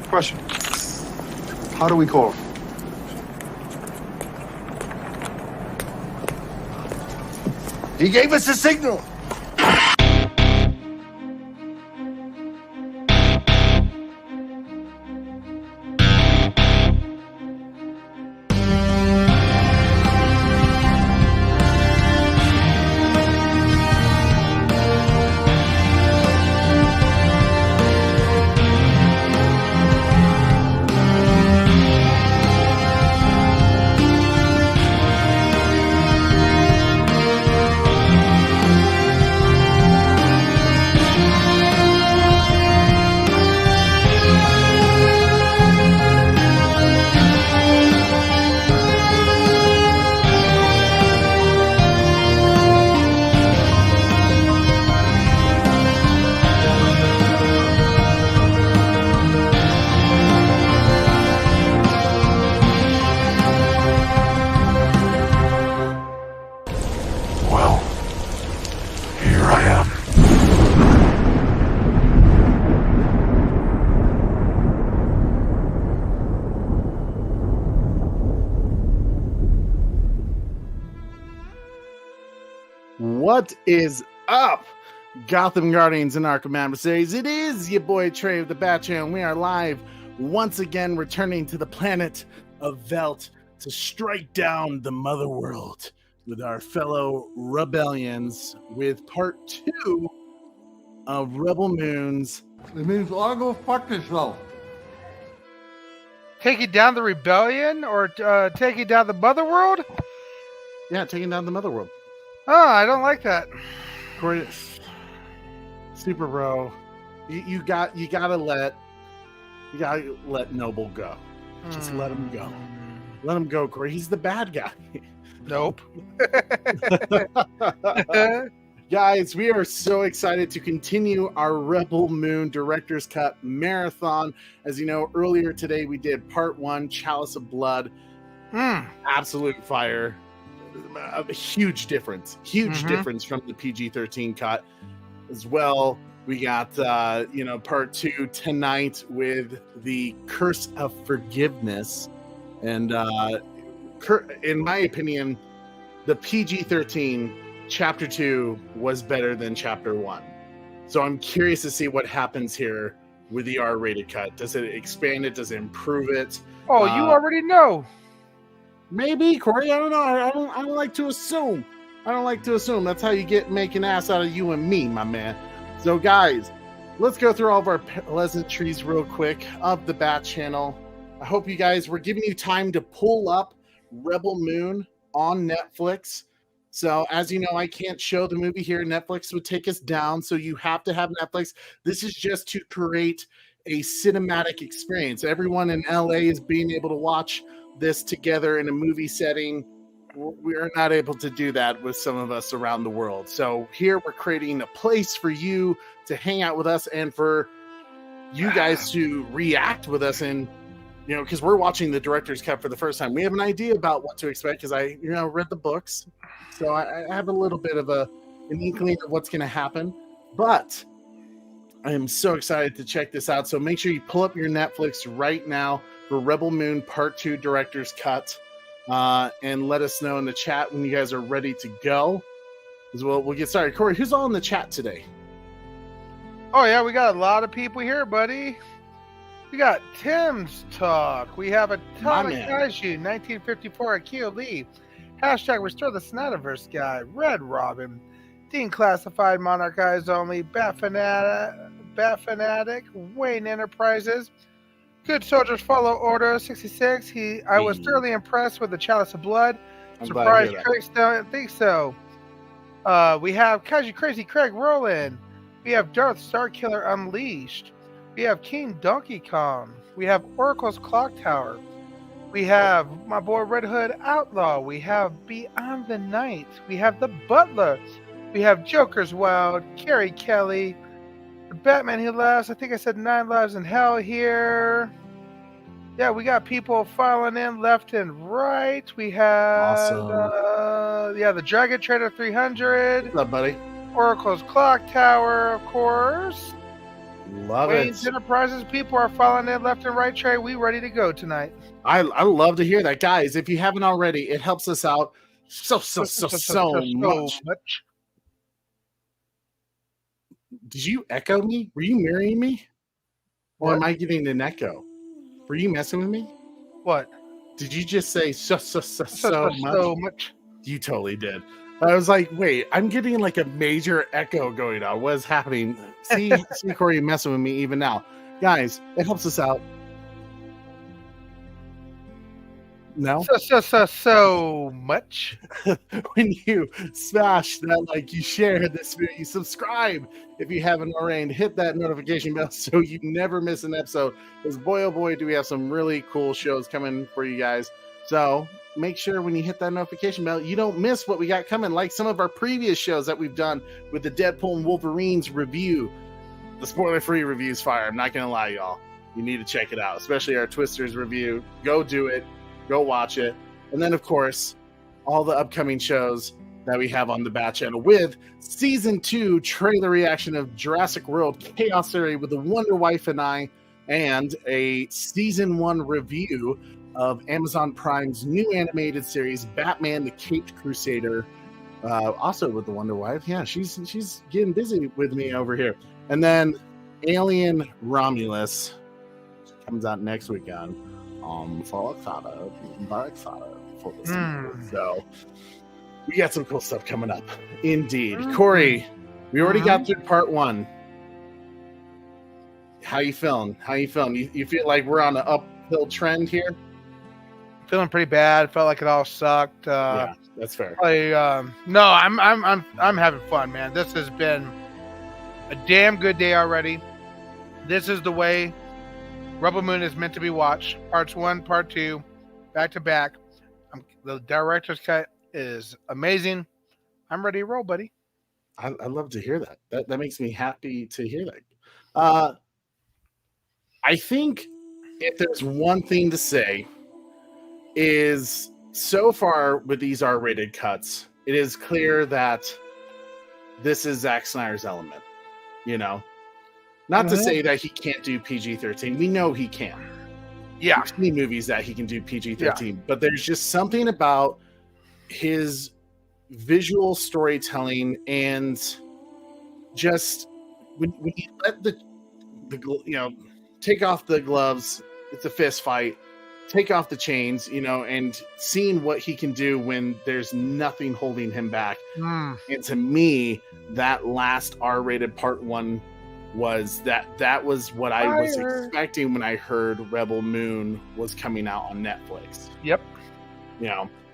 Question. How do we call him? He gave us a signal. What is up, Gotham Guardians and Arkham Adversaries? It is your boy Trey of the Bat Channel, and we are live once again, returning to the planet of Velt to strike down the Motherworld with our fellow rebellions with part 2 of Rebel Moon's. It means I'll go fuck yourself. Taking down the rebellion or taking down the Motherworld? Yeah, taking down the Motherworld. Oh, I don't like that. Corey, Super Bro, you gotta let Noble go. Just let him go. Let him go, Corey. He's the bad guy. Nope. Guys, we are so excited to continue our Rebel Moon Director's Cut Marathon. As you know, earlier today we did part 1, Chalice of Blood. Absolute fire. A huge difference. Difference from the PG-13 cut. As well, we got part 2 tonight with the Curse of Forgiveness. And in my opinion, the PG-13 Chapter 2 was better than Chapter 1. So I'm curious to see what happens here with the R-rated cut. Does it expand it? Does it improve it? Oh, you already know. Maybe, Corey. I don't know. I don't like to assume. That's how you make an ass out of you and me, my man. So, guys, let's go through all of our pleasantries real quick of the Bat Channel. I hope you guys were giving you time to pull up Rebel Moon on Netflix. So, as you know, I can't show the movie here. Netflix would take us down, so you have to have Netflix. This is just to create a cinematic experience. Everyone in LA is being able to watch this together in a movie setting. We are not able to do that with some of us around the world. So here we're creating a place for you to hang out with us and for you guys to react with us. And, because we're watching the director's cut for the first time, we have an idea about what to expect because I, read the books. So I have a little bit of an inkling of what's going to happen, but I am so excited to check this out. So make sure you pull up your Netflix right now for Rebel Moon Part 2 Director's Cut, and let us know in the chat when you guys are ready to go. As well, we'll get started. Corey, who's all in the chat today? Oh, yeah, we got a lot of people here, buddy. We got Tim's Talk. We have Atomic Kaiju, 1954, Akio Lee. Hashtag Restore the Snyderverse Guy, Red Robin. Dean Classified, Monarch Eyes Only, Bat Fanatic, Wayne Enterprises. Good Soldiers Follow Order 66. I was thoroughly impressed with the Chalice of Blood. Surprised critics don't think so. We have Kaiju Crazy Craig Roland. We have Darth Starkiller Unleashed. We have King Donkey Kong. We have Oracle's Clock Tower. We have my boy Red Hood Outlaw. We have Beyond the Night. We have The Butler. We have Joker's Wild. Carrie Kelly. The Batman Who Laughs. I think I said 9 Lives in Hell here. Yeah, we got people filing in left and right. We had Awesome. the Dragon Trader 300. What's up, buddy? Oracle's Clock Tower, of course. Love Wayne's it. Enterprises, people are filing in left and right, Trey. We ready to go tonight. I love to hear that. Guys, if you haven't already, it helps us out so much. Did you echo me? Were you marrying me? Or am I getting an echo? Were you messing with me? What? Did you just say so much? You totally did. I was like, wait, I'm getting like a major echo going on. What is happening? See Corey messing with me even now. Guys, it helps us out. No? So much. When you smash that, like, you share this video, you subscribe if you haven't already, and hit that notification bell so you never miss an episode. Because boy, oh boy, do we have some really cool shows coming for you guys. So make sure when you hit that notification bell, you don't miss what we got coming, like some of our previous shows that we've done with the Deadpool and Wolverine's review. The spoiler-free reviews fire. I'm not going to lie, y'all. You need to check it out, especially our Twisters review. Go do it. Go watch it. And then, of course, all the upcoming shows that we have on the Bat Channel with Season 2 trailer reaction of Jurassic World Chaos Theory with the Wonder Wife and I, and a Season 1 review of Amazon Prime's new animated series, Batman the Caped Crusader, also with the Wonder Wife. Yeah, she's getting busy with me over here. And then Alien Romulus comes out next weekend. For this So we got some cool stuff coming up. Indeed. Corey, we already got through part 1. How you feeling? You feel like we're on an uphill trend here? Feeling pretty bad. Felt like it all sucked. Yeah, that's fair. No, I'm having fun, man. This has been a damn good day already. This is the way Rebel Moon is meant to be watched. Parts 1, part 2, back to back. The director's cut is amazing. I'm ready to roll, buddy. I love to hear that. That makes me happy to hear that. I think if there's one thing to say is, so far with these R-rated cuts, it is clear that this is Zack Snyder's element. You know? Not to say that he can't do PG-13. We know he can. Yeah. We've seen movies that he can do PG-13. But there's just something about his visual storytelling, and just when you let the take off the gloves, it's a fist fight, take off the chains, and seeing what he can do when there's nothing holding him back. And to me, that last R-rated part 1 was that was what I was expecting when I heard Rebel Moon was coming out on Netflix. Yep.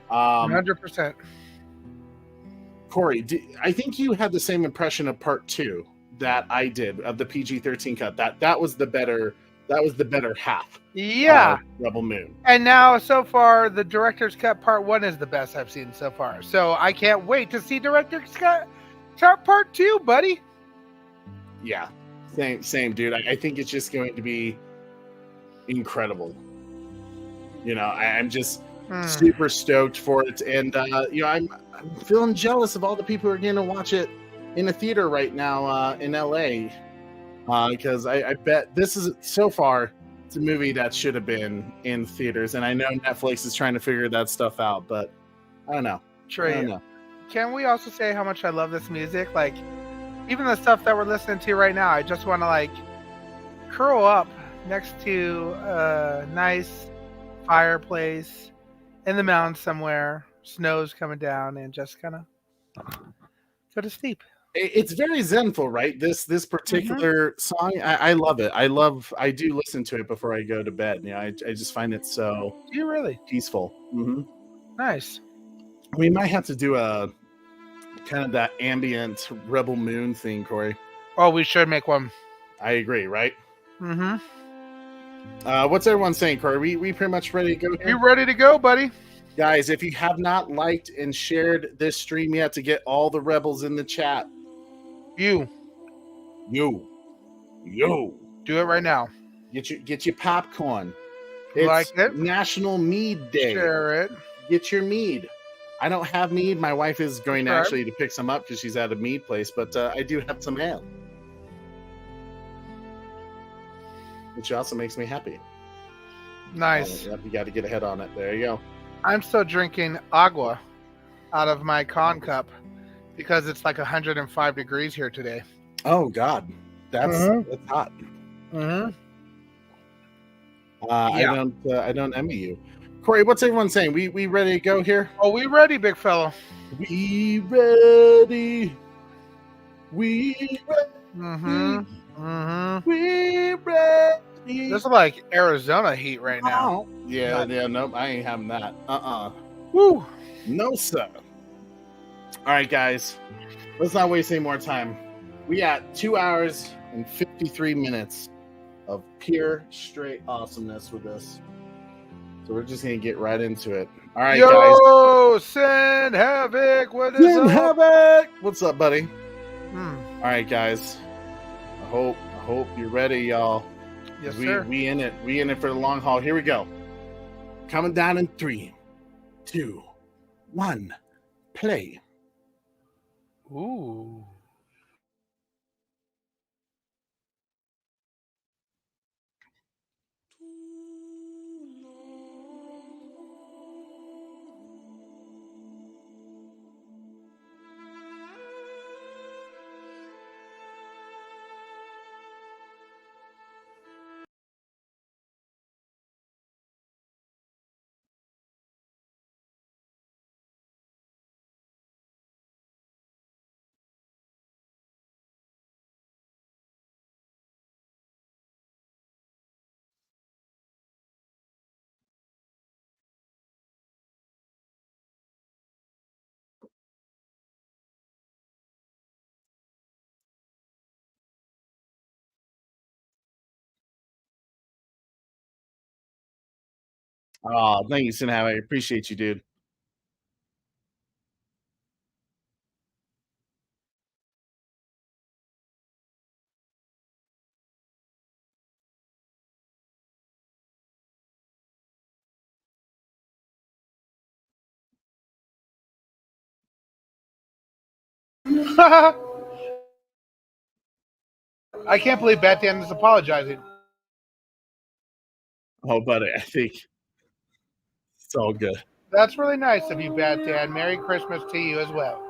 100%. Corey, I think you had the same impression of part 2 that I did of the PG-13 cut. That was the better half. Yeah. Rebel Moon. And now, so far, the director's cut part 1 is the best I've seen so far. So I can't wait to see director's cut part 2, buddy. Yeah. Same, dude. I think it's just going to be incredible. I'm just super stoked for it, and I'm feeling jealous of all the people who are going to watch it in a theater right now in LA, because I bet this is, so far, it's a movie that should have been in theaters, and I know Netflix is trying to figure that stuff out, but I don't know. Trey, I don't know. Can we also say how much I love this music? Like, even the stuff that we're listening to right now, I just want to curl up next to a nice fireplace in the mountains somewhere, snow's coming down, and just kind of go to sleep. It's very zenful, right? This particular song, I love it. I do listen to it before I go to bed. I just find it so peaceful. Nice. We might have to do a kind of that ambient Rebel Moon thing, Corey. Oh, we should make one. I agree, right? What's everyone saying, Corey? We pretty much ready to go here? You ready to go, buddy? Guys, if you have not liked and shared this stream yet, to get all the rebels in the chat. You. Do it right now. Get your popcorn. It's Like it? National Mead Day. Share it. Get your mead. I don't have mead. My wife is going Right. actually to pick some up because she's at a mead place, but I do have some ale, which also makes me happy. Nice. Yep, you got to get ahead on it. There you go. I'm still drinking agua out of my con cup because it's like 105 degrees here today. Oh God, that's hot. Mm-hmm. I don't envy you, Corey. What's everyone saying? We ready to go here? Oh, we ready, big fella? We ready. We ready. Mm-hmm. Mm-hmm. We ready. This is like Arizona heat right now. Yeah, nope, I ain't having that. Woo. No, sir. All right, guys, let's not waste any more time. We got 2 hours and 53 minutes of pure, straight awesomeness with this. So we're just gonna get right into it. All right, Yo, Sin Havoc, what is Sin up? Havoc! What's up, buddy? Hmm. All right, guys. I hope you're ready, y'all. Yes, we sir. in it. We in it for the long haul. Here we go. Coming down in 3, 2, 1, play. Ooh. Oh, thank you, Sin Havoc. I appreciate you, dude. I can't believe Batman is apologizing. Oh, buddy, I think it's all good. That's really nice of you, Batman. Merry Christmas to you as well.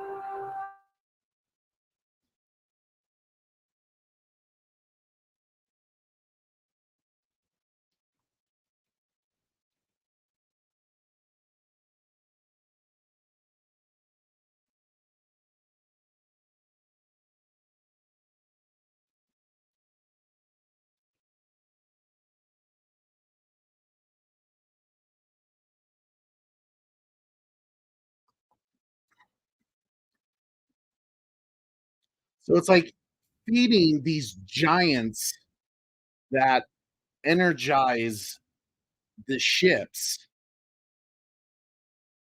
So it's like feeding these giants that energize the ships.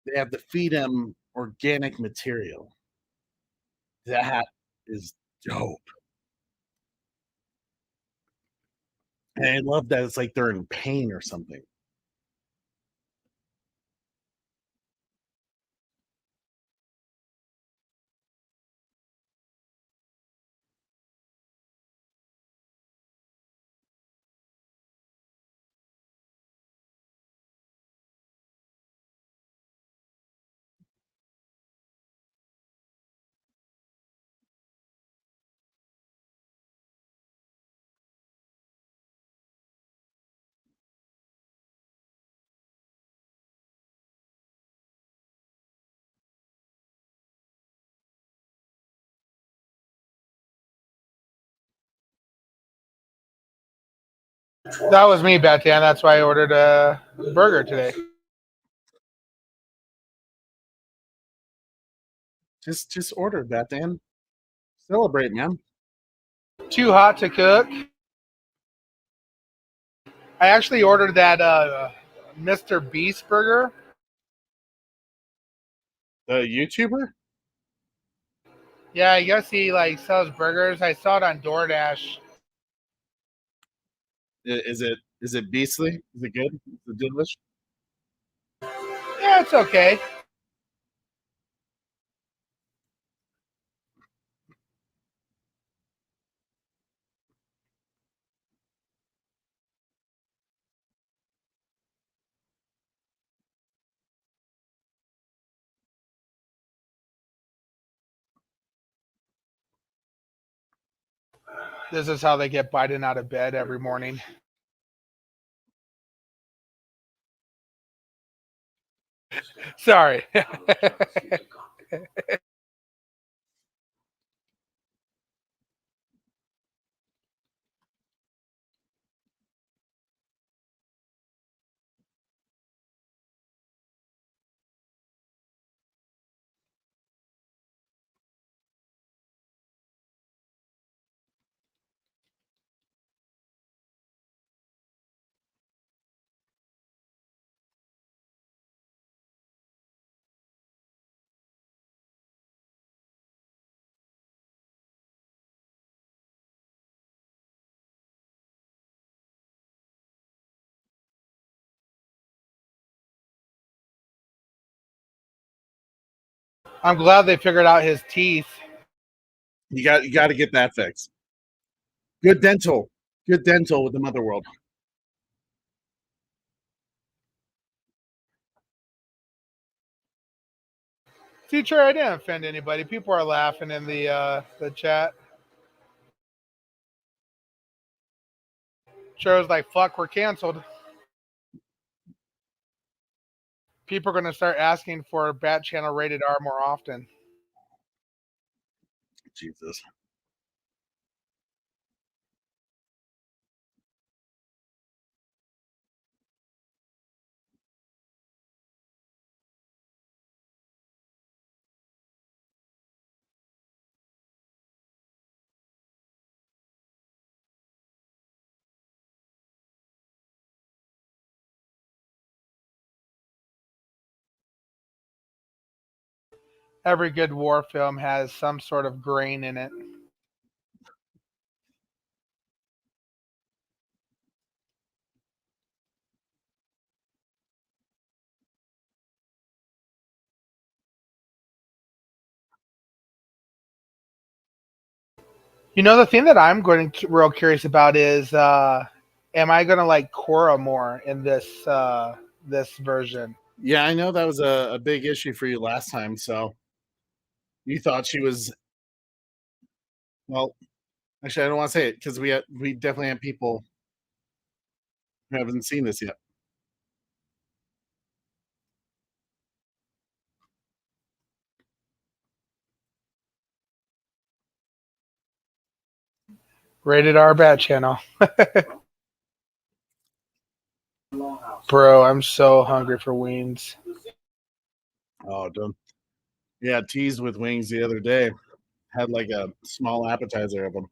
They have to feed them organic material. That is dope. And I love that it's like they're in pain or something. That was me, Batman. That's why I ordered a burger today. Just order that, Dan. Celebrate, man. Too hot to cook. I actually ordered that Mr. Beast burger. The YouTuber? Yeah, I guess he like sells burgers. I saw it on DoorDash. Is Is it beastly? Is it good? Is it delish? Yeah, it's okay. This is how they get Biden out of bed every morning. Sorry. I'm glad they figured out his teeth. You got to get that fixed. Good dental with the Motherworld. Teacher, I didn't offend anybody. People are laughing in the chat. Sure was like, fuck, we're canceled. People are going to start asking for Bat Channel rated R more often. Jesus. Every good war film has some sort of grain in it. You know, the thing that I'm going to real curious about is, am I going to like Kora more in this this version? Yeah, I know that was a big issue for you last time. So you thought she was, well, actually, I don't want to say it because we definitely have people who haven't seen this yet. Rated R Bat Channel. Bro, I'm so hungry for wings. Oh, don't. Yeah, teased with wings the other day. Had like a small appetizer of them.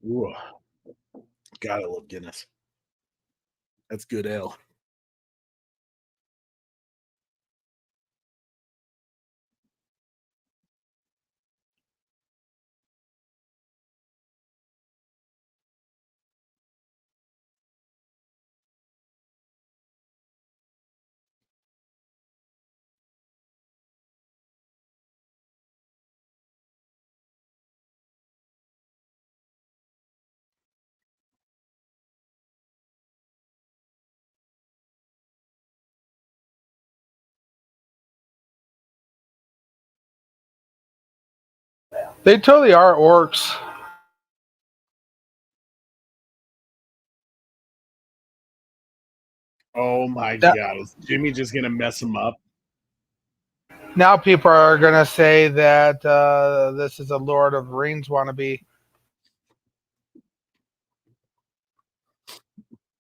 Ooh, gotta love Guinness. That's good ale. They totally are orcs. Oh my That- god, is Jimmy just gonna mess him up? Now people are gonna say that this is a Lord of the Rings wannabe.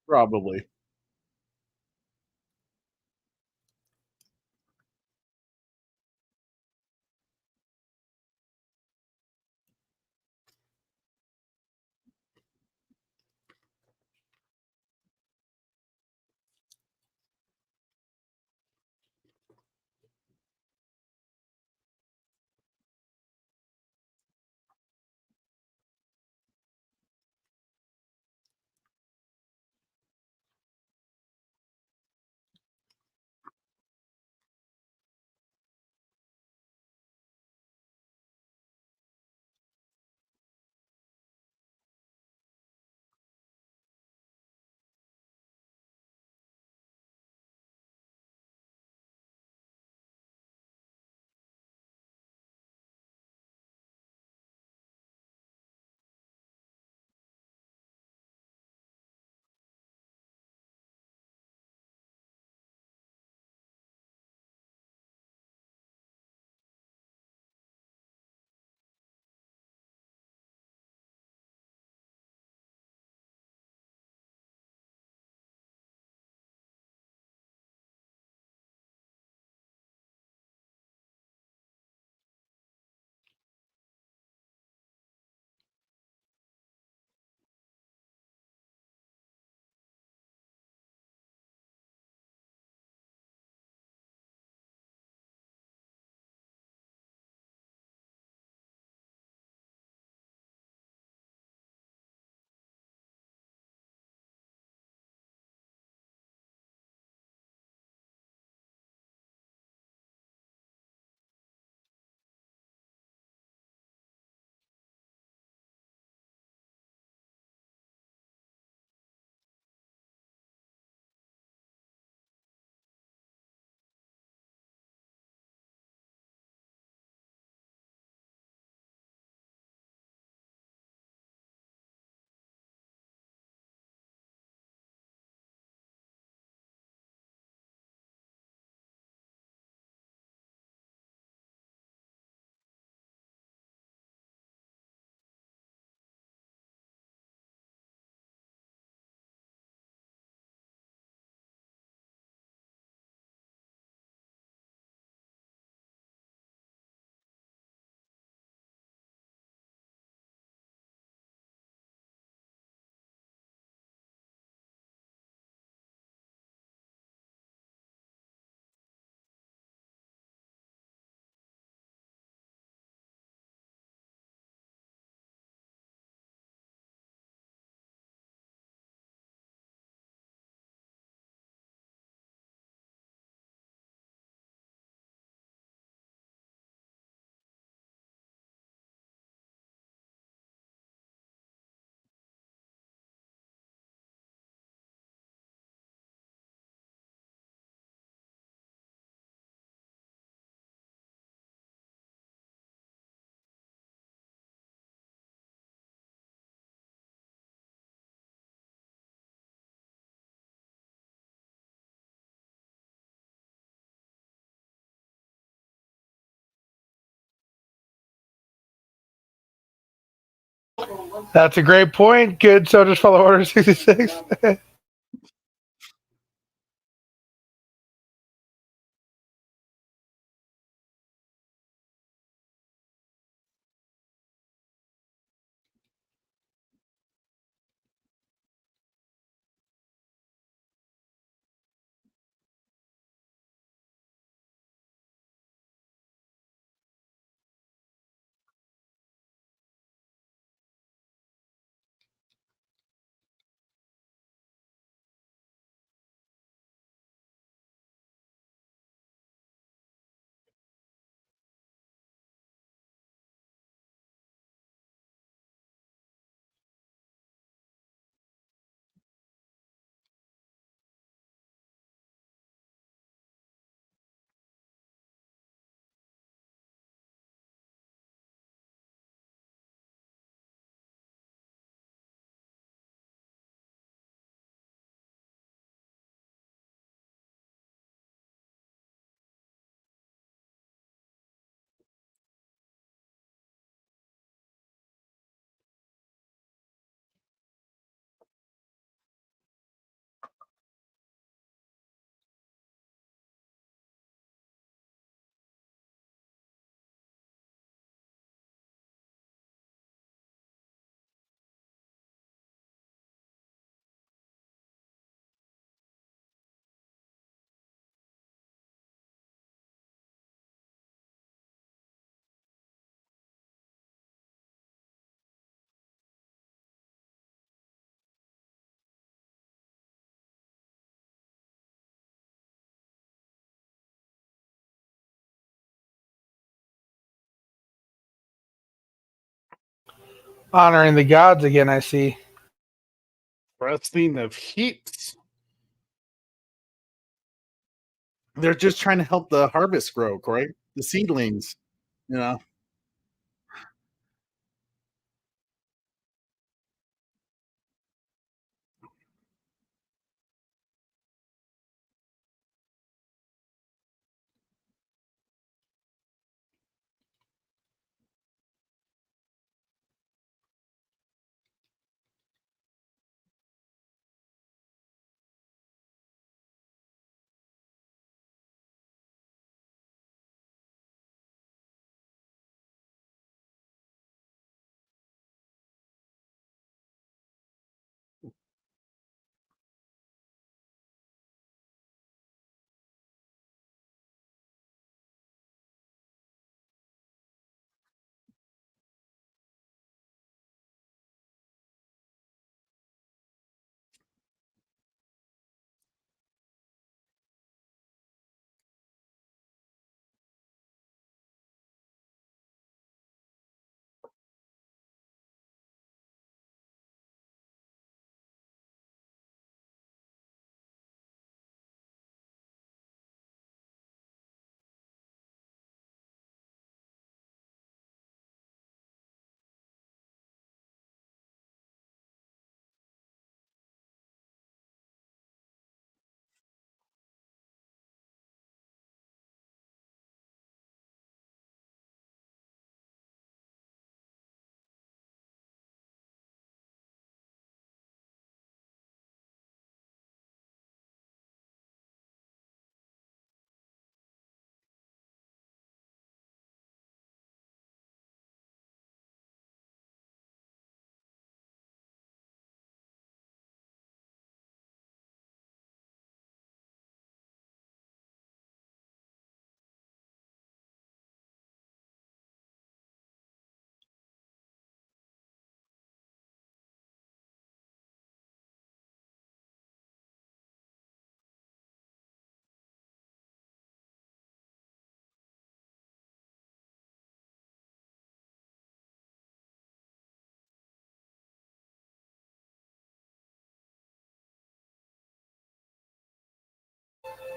Probably. That's a great point. Good. So just follow Order 66. Honoring the gods again, I see. Breasting of heaps. They're just trying to help the harvest grow, right? The seedlings, you know.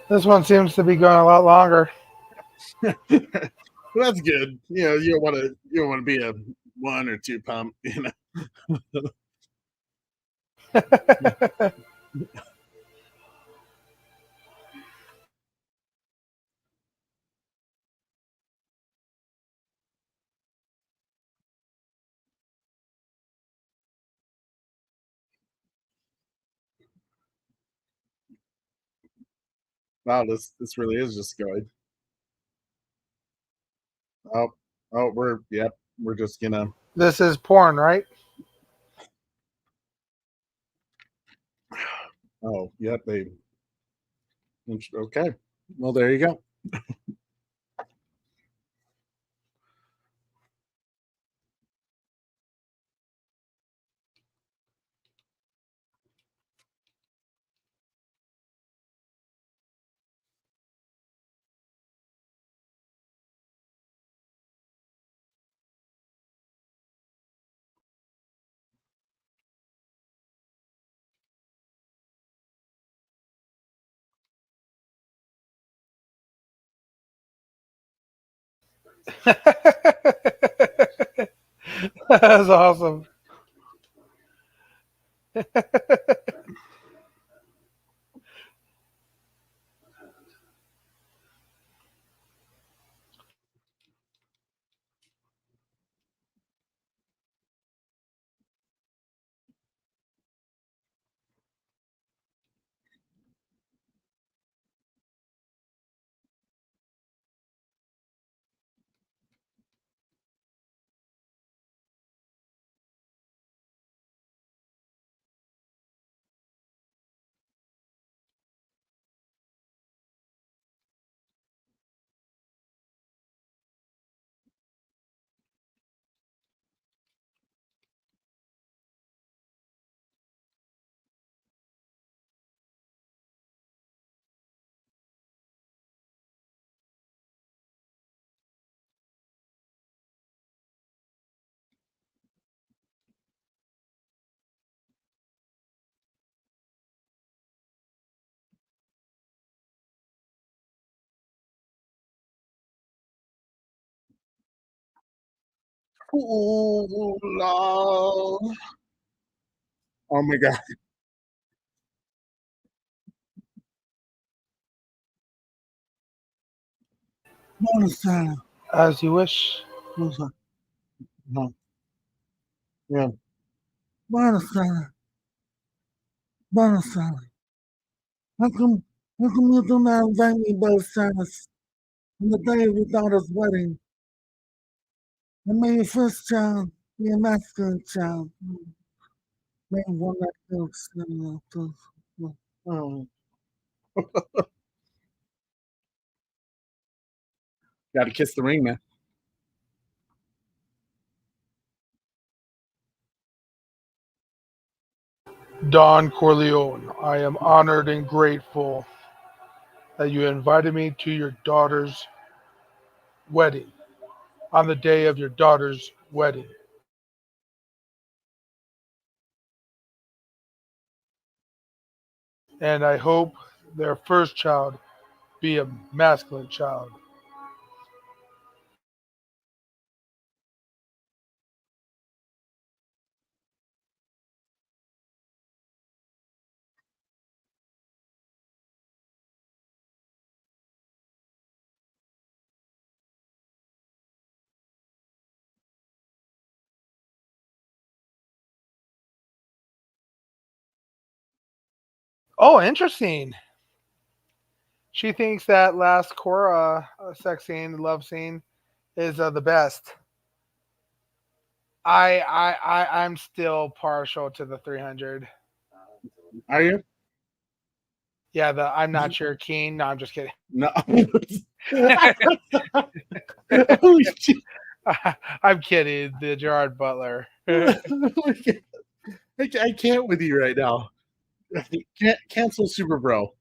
This one seems to be going a lot longer. That's good. You know, you don't want to be a 1 or 2 pump, you know. Wow, this really is just going. Oh, we're just gonna. This is porn, right? Oh, yep, they. Okay, well there you go. That's awesome. Ooh, love. Oh my god. Monica. As you wish. Monica. No. Yeah. Monica. Monica. How come you do not invite me both sides on the day of your daughter's wedding? And may your first child be a masculine child. May one that looks oh. Gotta kiss the ring, man. Don Corleone, I am honored and grateful that you invited me to your daughter's wedding on the day of your daughter's wedding. And I hope their first child be a masculine child. Oh, interesting. She thinks that last Kora sex scene, love scene, is the best. I'm still partial to the 300. Are you? Yeah, the I'm not your king. No, I'm just kidding. No. Holy shit. I'm kidding. The Gerard Butler. I can't with you right now. Can't cancel Super Bro.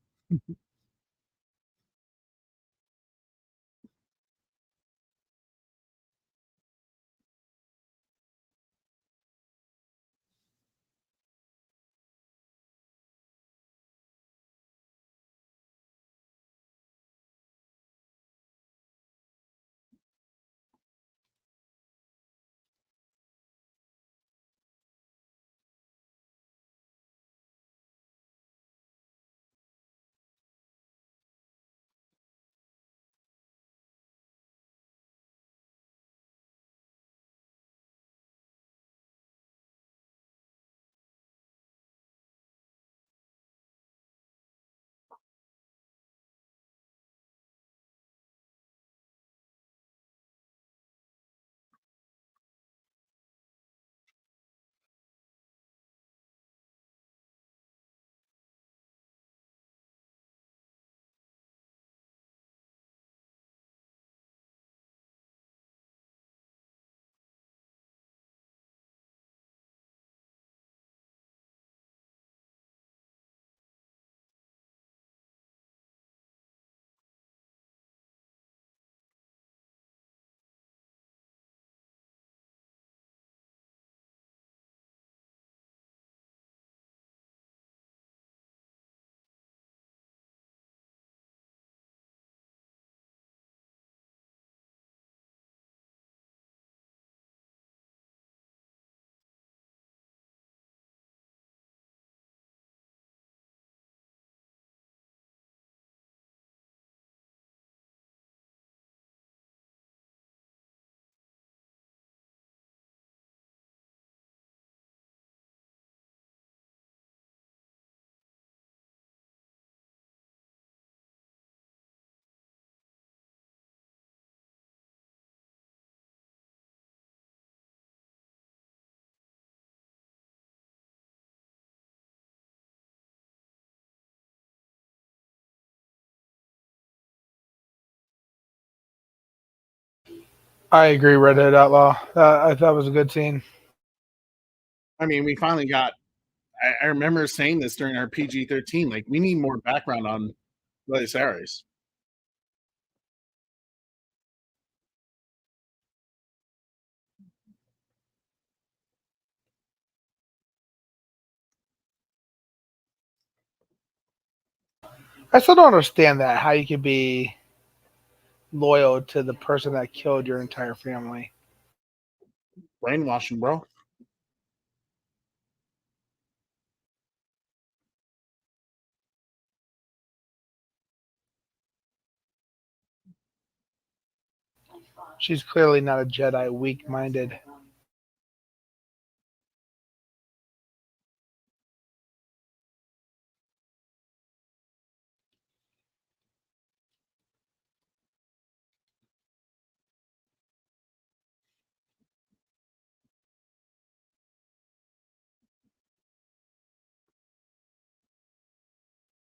I agree. Red Head Outlaw. I thought it was a good scene. I mean, we finally got. I remember saying this during our PG-13. Like, we need more background on Balisarius. I still don't understand that. How you could be loyal to the person that killed your entire family. brainwashing, bro. She's clearly not a Jedi, weak-minded.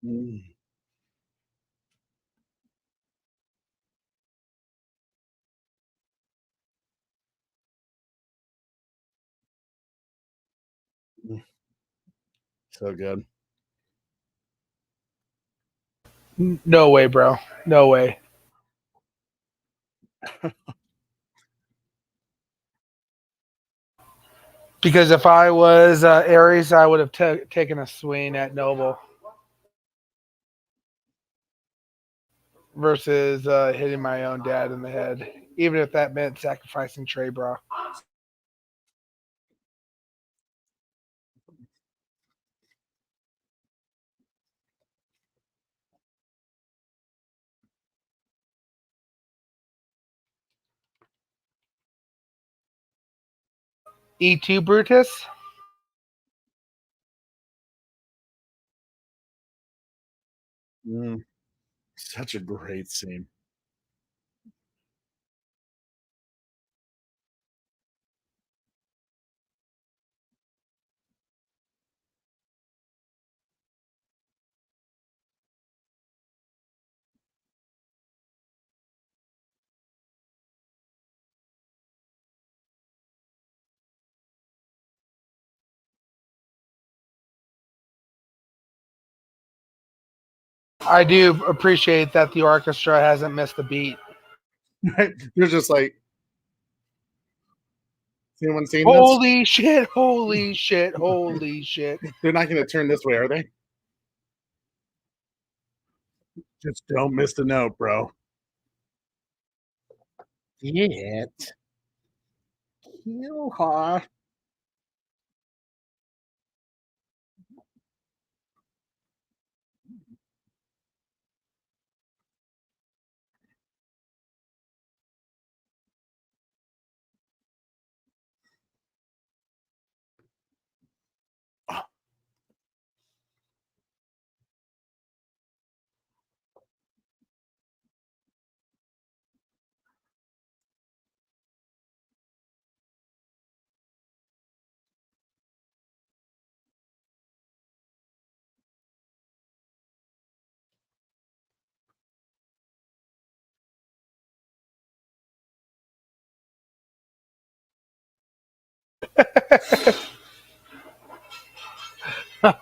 Mm. So good. No way, bro. No way. Because if I was Ares, I would have taken a swing at Noble versus hitting my own dad in the head, even if that meant sacrificing Trey, bro. E2 Brutus. Such a great scene. I do appreciate that the orchestra hasn't missed a beat. You're just like, has anyone seen Holy shit, holy shit, holy shit. They're not going to turn this way, are they? Just don't miss the note, bro. Get kill her.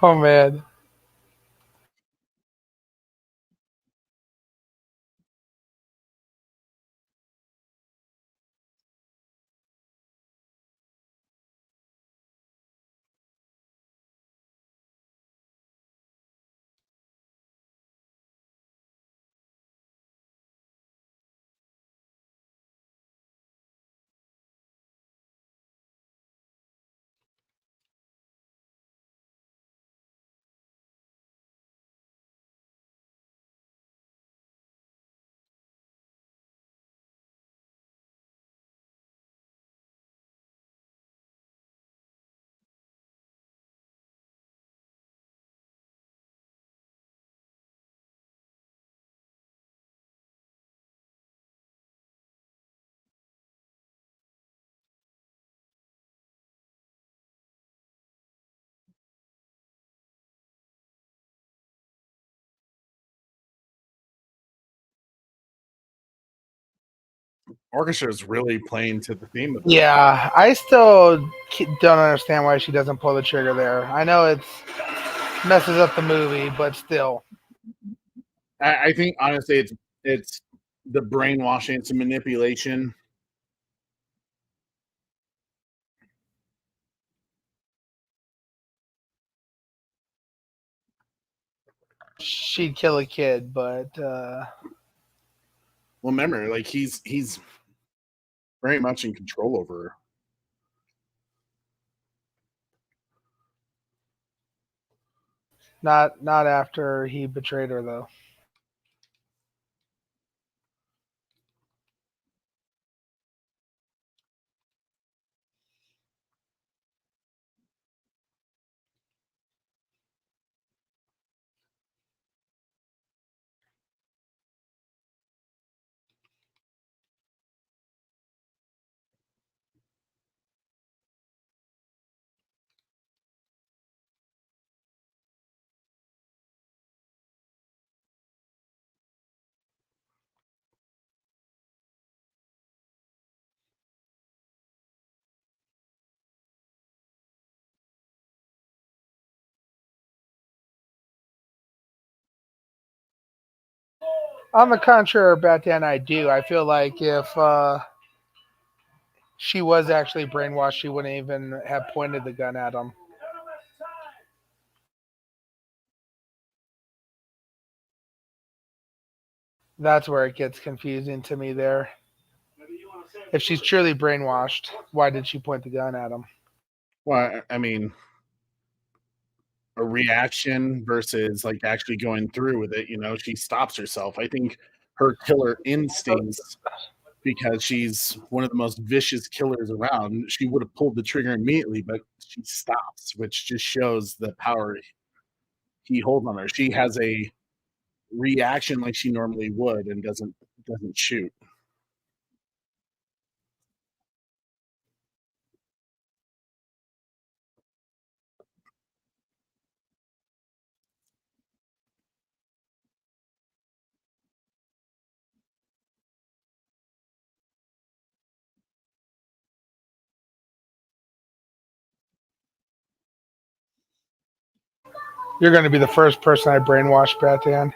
Oh man. Orchestra is really playing to the theme of this. Yeah, I still don't understand why she doesn't pull the trigger there. I know it's messes up the movie, but still. I think honestly, it's the brainwashing, it's a manipulation. She'd kill a kid, but well, remember, like he's very much in control over her. Not after he betrayed her though. On the contrary, Batan, I do. I feel like if she was actually brainwashed, she wouldn't even have pointed the gun at him. That's where it gets confusing to me there. If she's truly brainwashed, why did she point the gun at him? Well, I mean, a reaction versus like actually going through with it. She stops herself. I think her killer instincts, because she's one of the most vicious killers around, she would have pulled the trigger immediately, but she stops, which just shows the power he holds on her. She has a reaction like she normally would and doesn't shoot. You're going to be the first person I brainwash, Batan.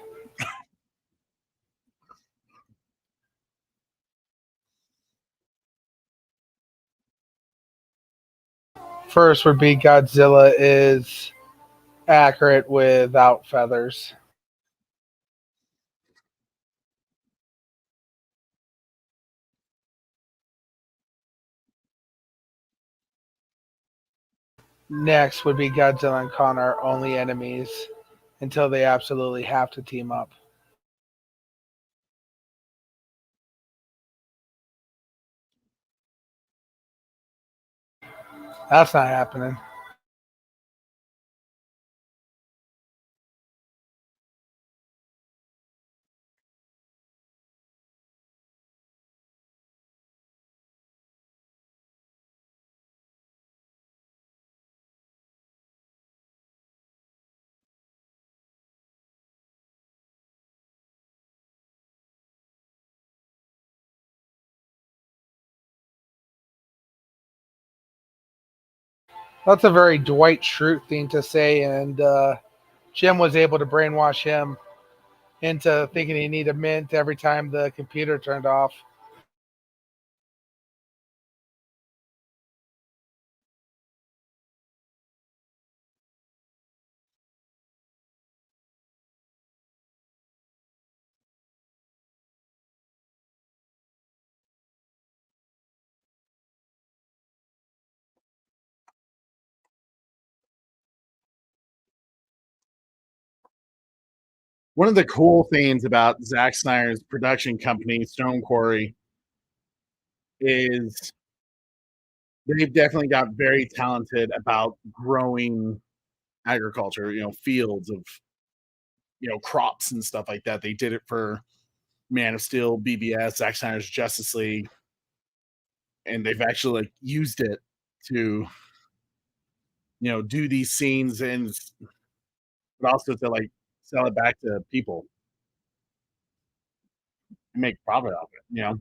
First would be Godzilla is accurate without feathers. Next would be Godzilla and Kong are only enemies until they absolutely have to team up. That's not happening. That's a very Dwight Schrute thing to say, and Jim was able to brainwash him into thinking he needed mint every time the computer turned off. One of the cool things about Zack Snyder's production company, Stone Quarry, is they've definitely got very talented about growing agriculture, fields of, crops and stuff like that. They did it for Man of Steel, BBS, Zack Snyder's Justice League, and they've actually like used it to, do these scenes, and but also to like sell it back to people and make profit off it,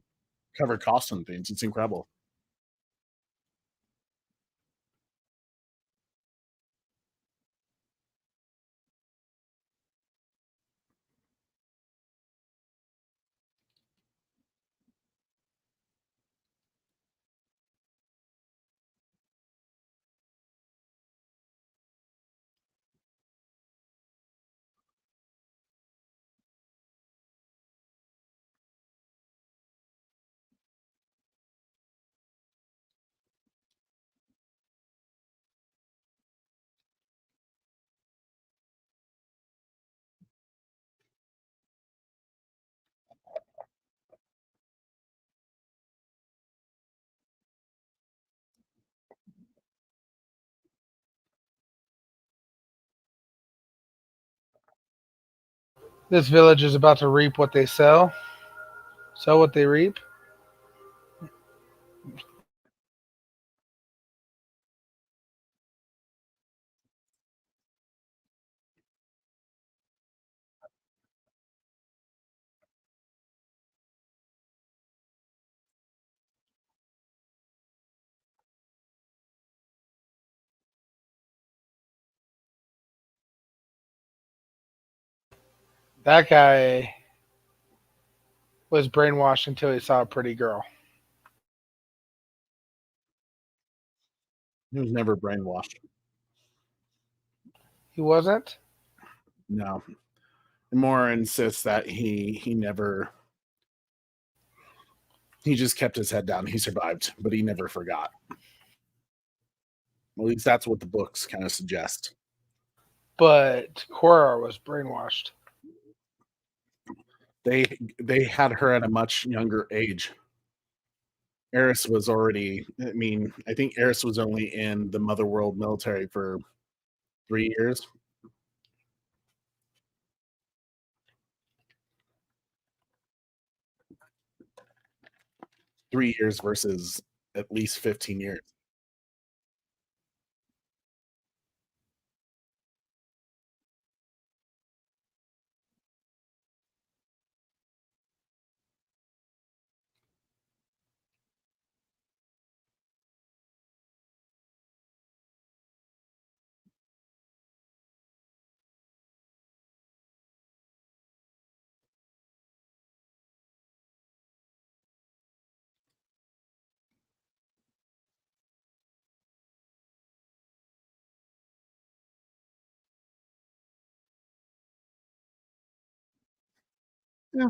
cover costs and things. It's incredible. This village is about to reap what they sow. Sow what they reap. That guy was brainwashed until he saw a pretty girl. He was never brainwashed. He wasn't? No. Mora insists that he never. He just kept his head down. He survived, but he never forgot. At least that's what the books kind of suggest. But Kora was brainwashed. They had her at a much younger age. Eris was already. I think Eris was only in the Motherworld military for 3 years. Three years versus at least 15 years. Yeah.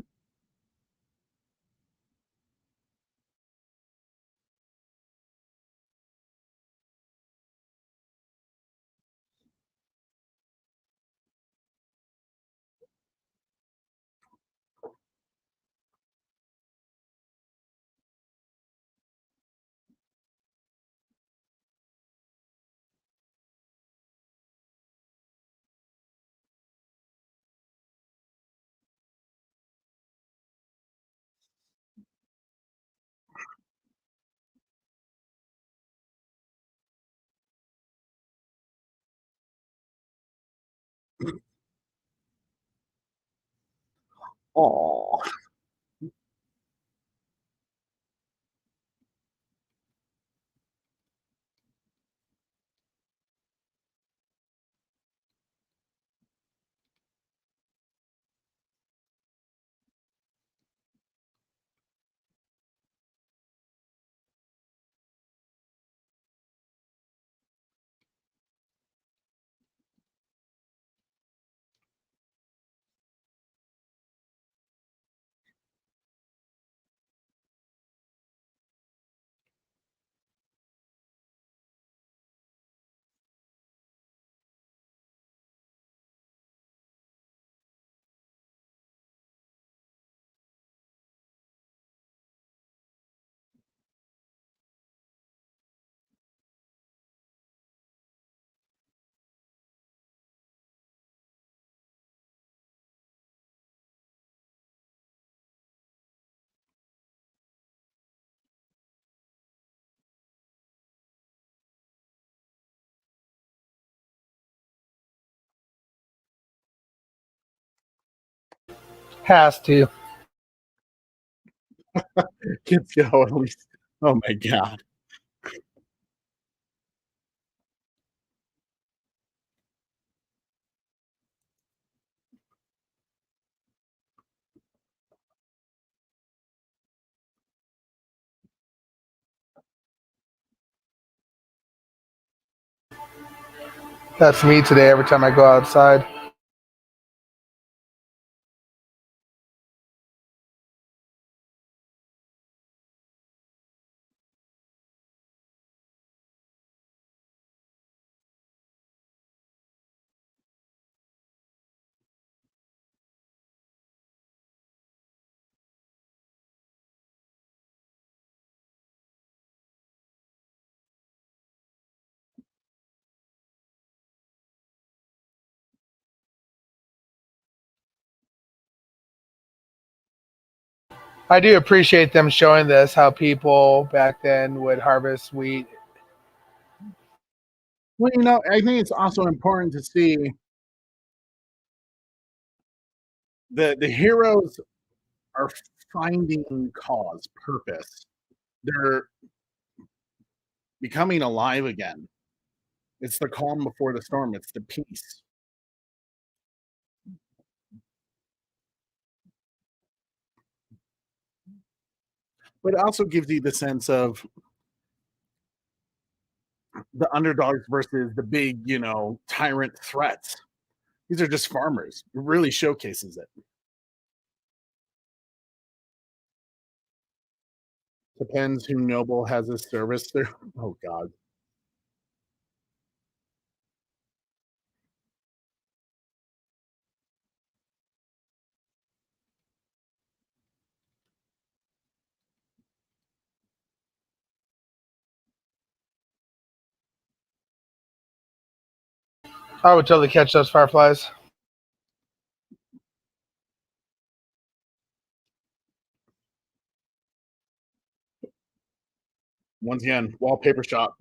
Oh, Has to. kids go at least. Oh my god. That's me today every time I go outside. I do appreciate them showing this, how people back then would harvest wheat. Well, I think it's also important to see the heroes are finding cause, purpose. They're becoming alive again. It's the calm before the storm. It's the peace. But it also gives you the sense of the underdogs versus the big, tyrant threats. These are just farmers. It really showcases it. Depends who noble has his service there. Oh God. I would totally catch those fireflies. Once again, wallpaper shop.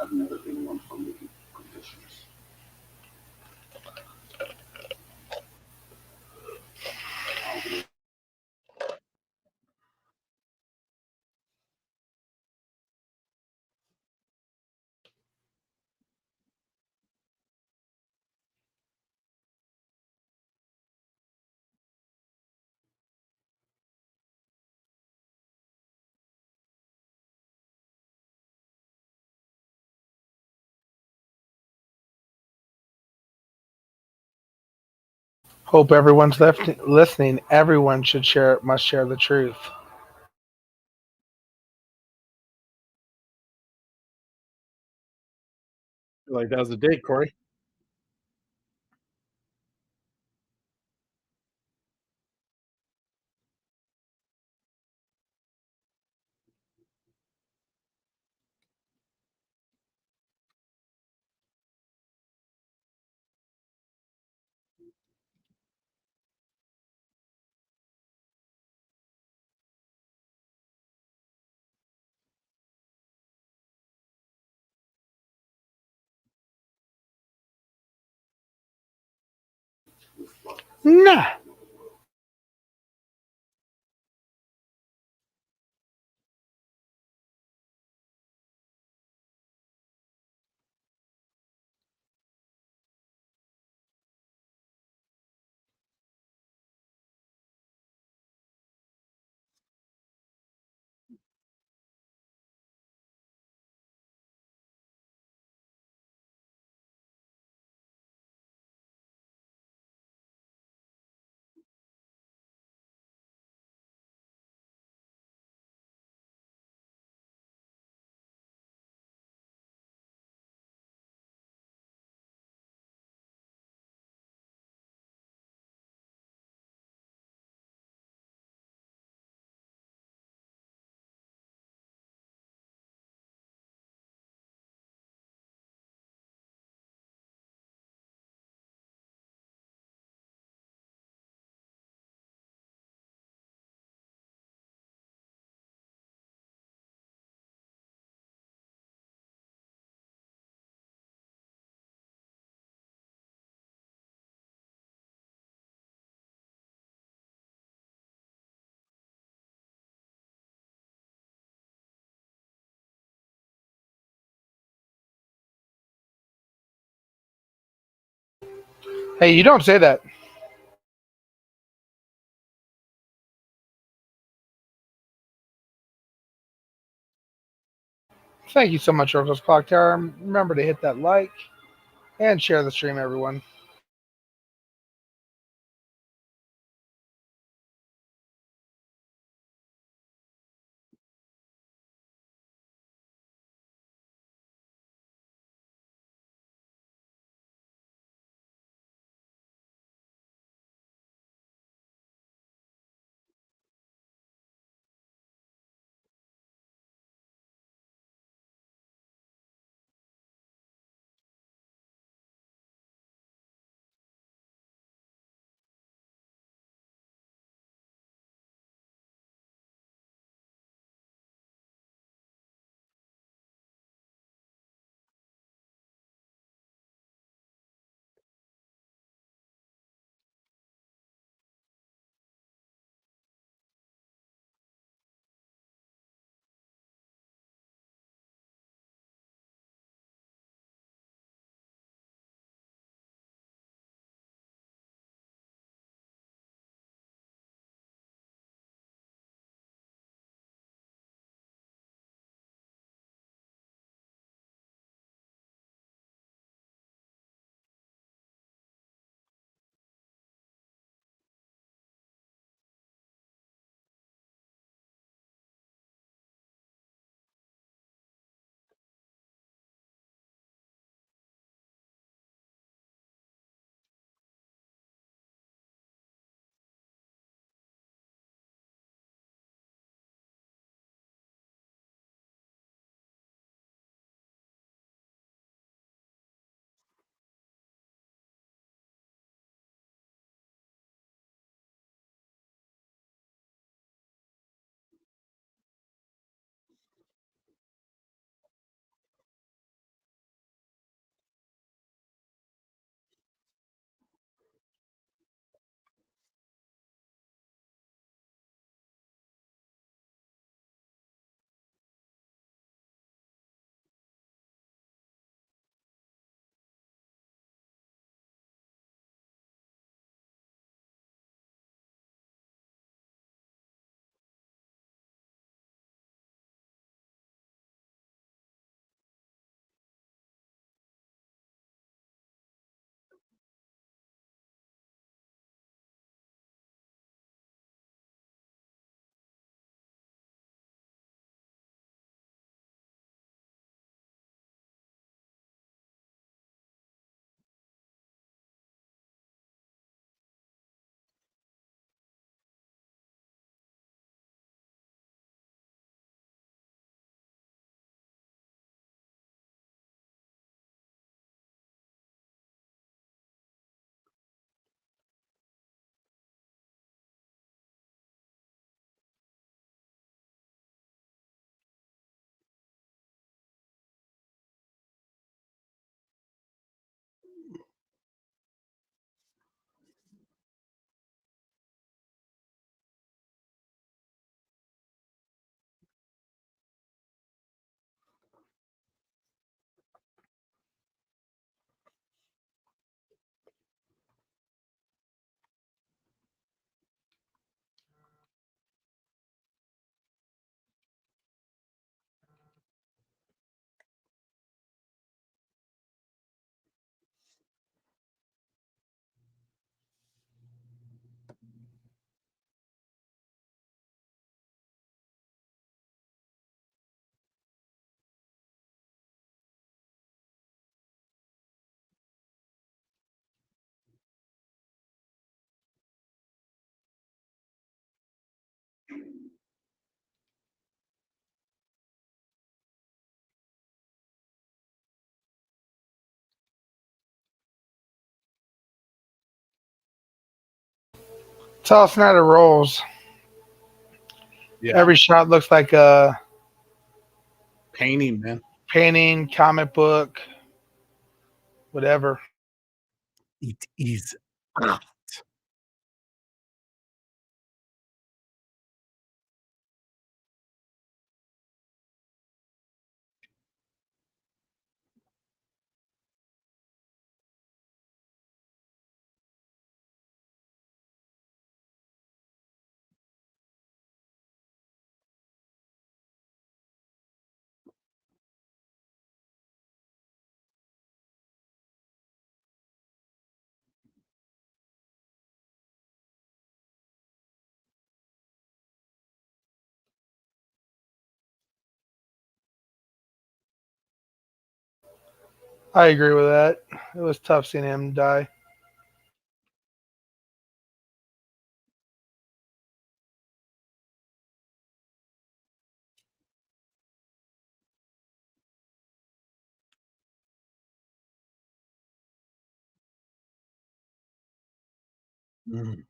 I've never been one for making conditions. Hope everyone's listening. Everyone must share the truth. Like that was a date, Corey. Nah. Hey, you don't say that. Thank you so much, Oracle's Clock Tower. Remember to hit that like and share the stream, everyone. It's how Snyder rolls. Yeah, Every shot looks like a painting, man. painting, comic book, whatever. It is art. I agree with that. It was tough seeing him die. Mm.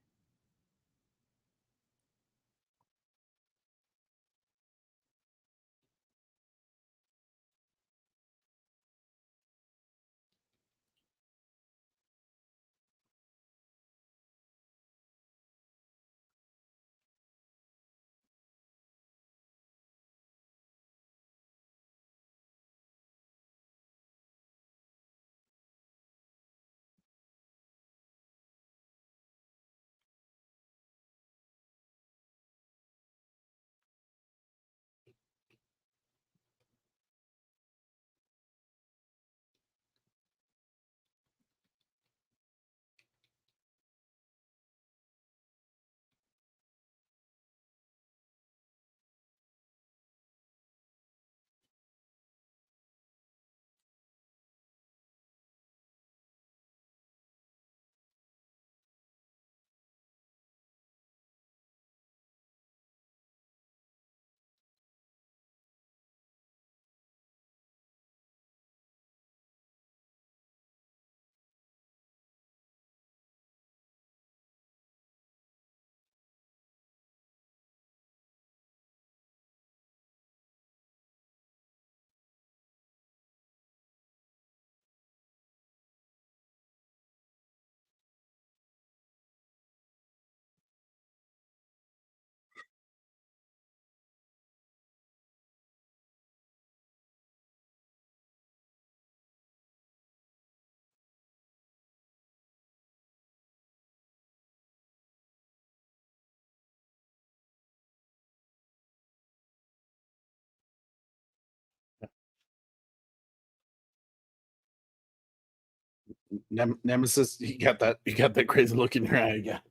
Nemesis, you got that? You got that crazy look in your eye again.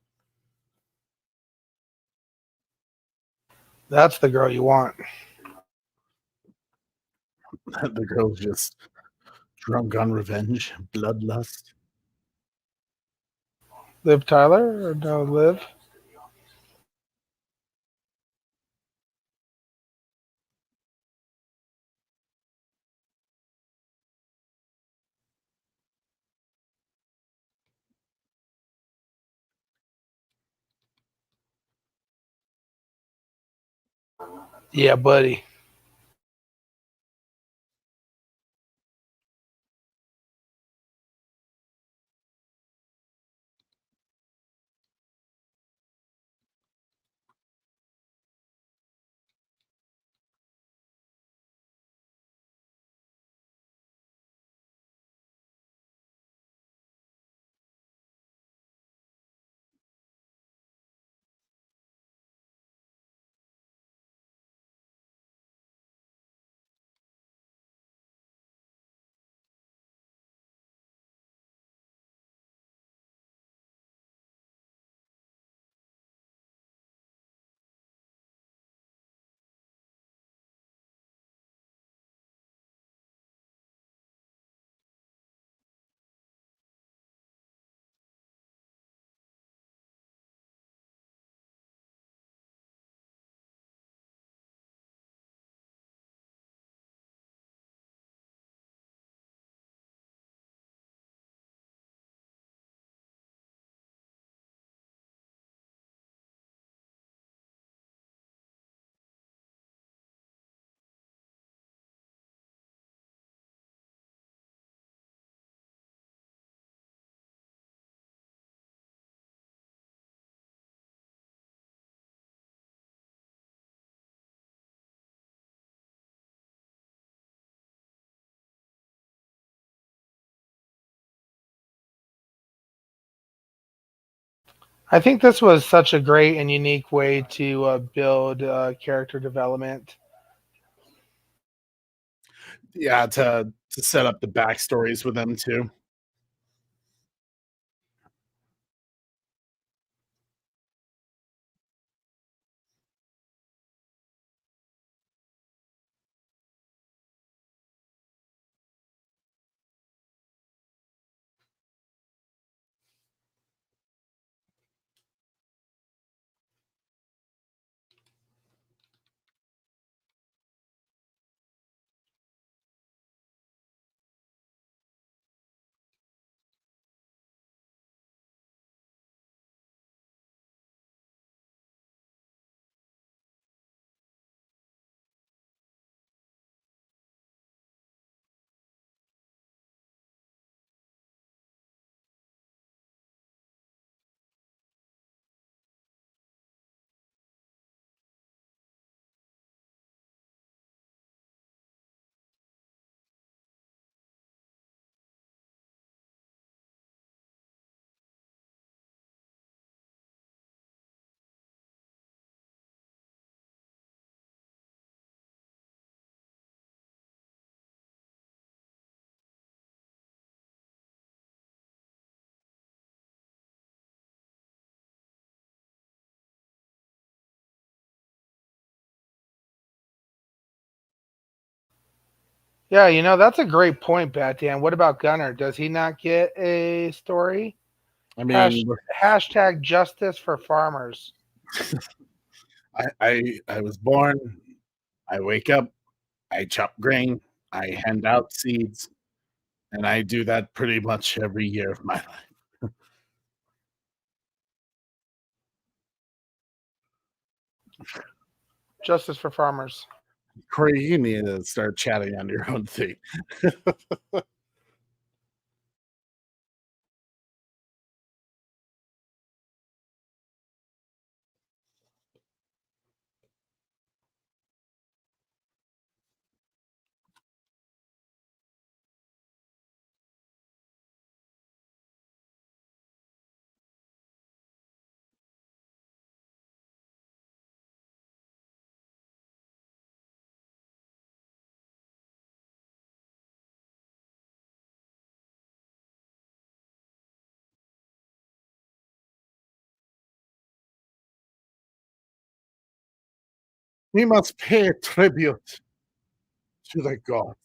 That's the girl you want. The girl's just drunk on revenge, bloodlust. Liv Tyler or no Liv? Yeah, buddy. I think this was such a great and unique way to build character development. Yeah, to set up the backstories with them too. Yeah, that's a great point, Batman. What about Gunner? Does he not get a story? I Hash, mean, hashtag justice for farmers. I was born. I wake up. I chop grain. I hand out seeds, and I do that pretty much every year of my life. Justice for farmers. Corey, you need to start chatting on your own thing. We must pay tribute to the gods.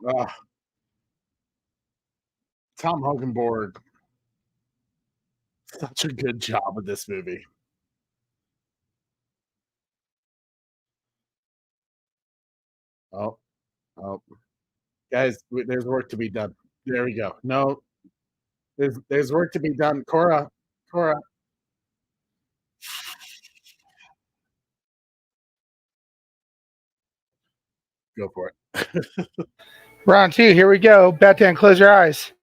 Ah, Tom Hogenborg, such a good job with this movie. Oh, oh, guys, there's work to be done. There we go. No, There's work to be done. Kora, go for Round two, here we go. Batman, close your eyes.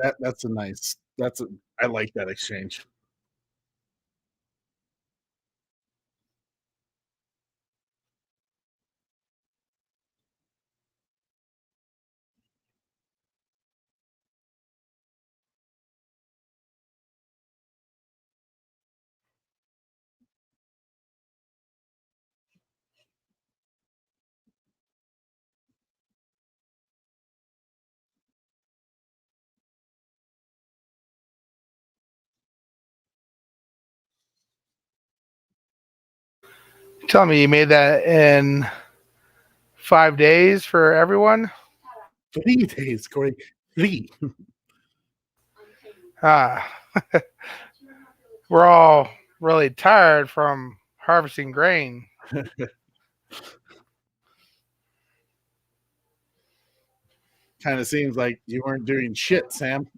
it. That's a nice. I like that exchange. Tell me you made that in 5 days for everyone? 3 days, Corey. 3. Ah, we're all really tired from harvesting grain. Kind of seems like you weren't doing shit, Sam.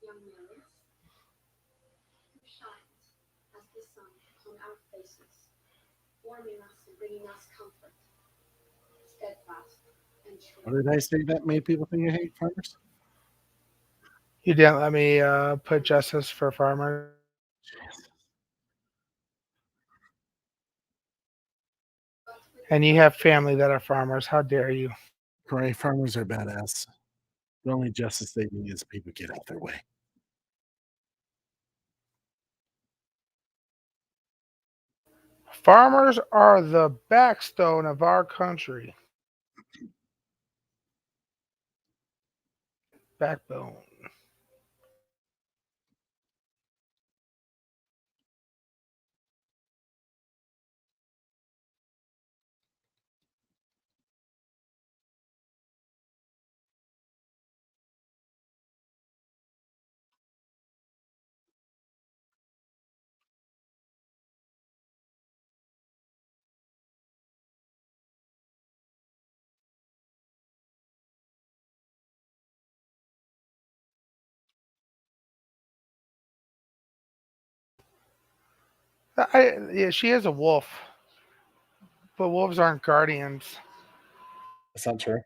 Young Marius, who shines as the sun upon our faces, warming us and bringing us comfort, steadfast and true. What did I say that made people think I hate farmers? You didn't let me put justice for farmers. And you have family that are farmers. How dare you? Corey, farmers are badass. The only justice they need is people get out their way. Farmers are the backbone of our country. Backbone. Yeah, she is a wolf, but wolves aren't guardians. That's not true.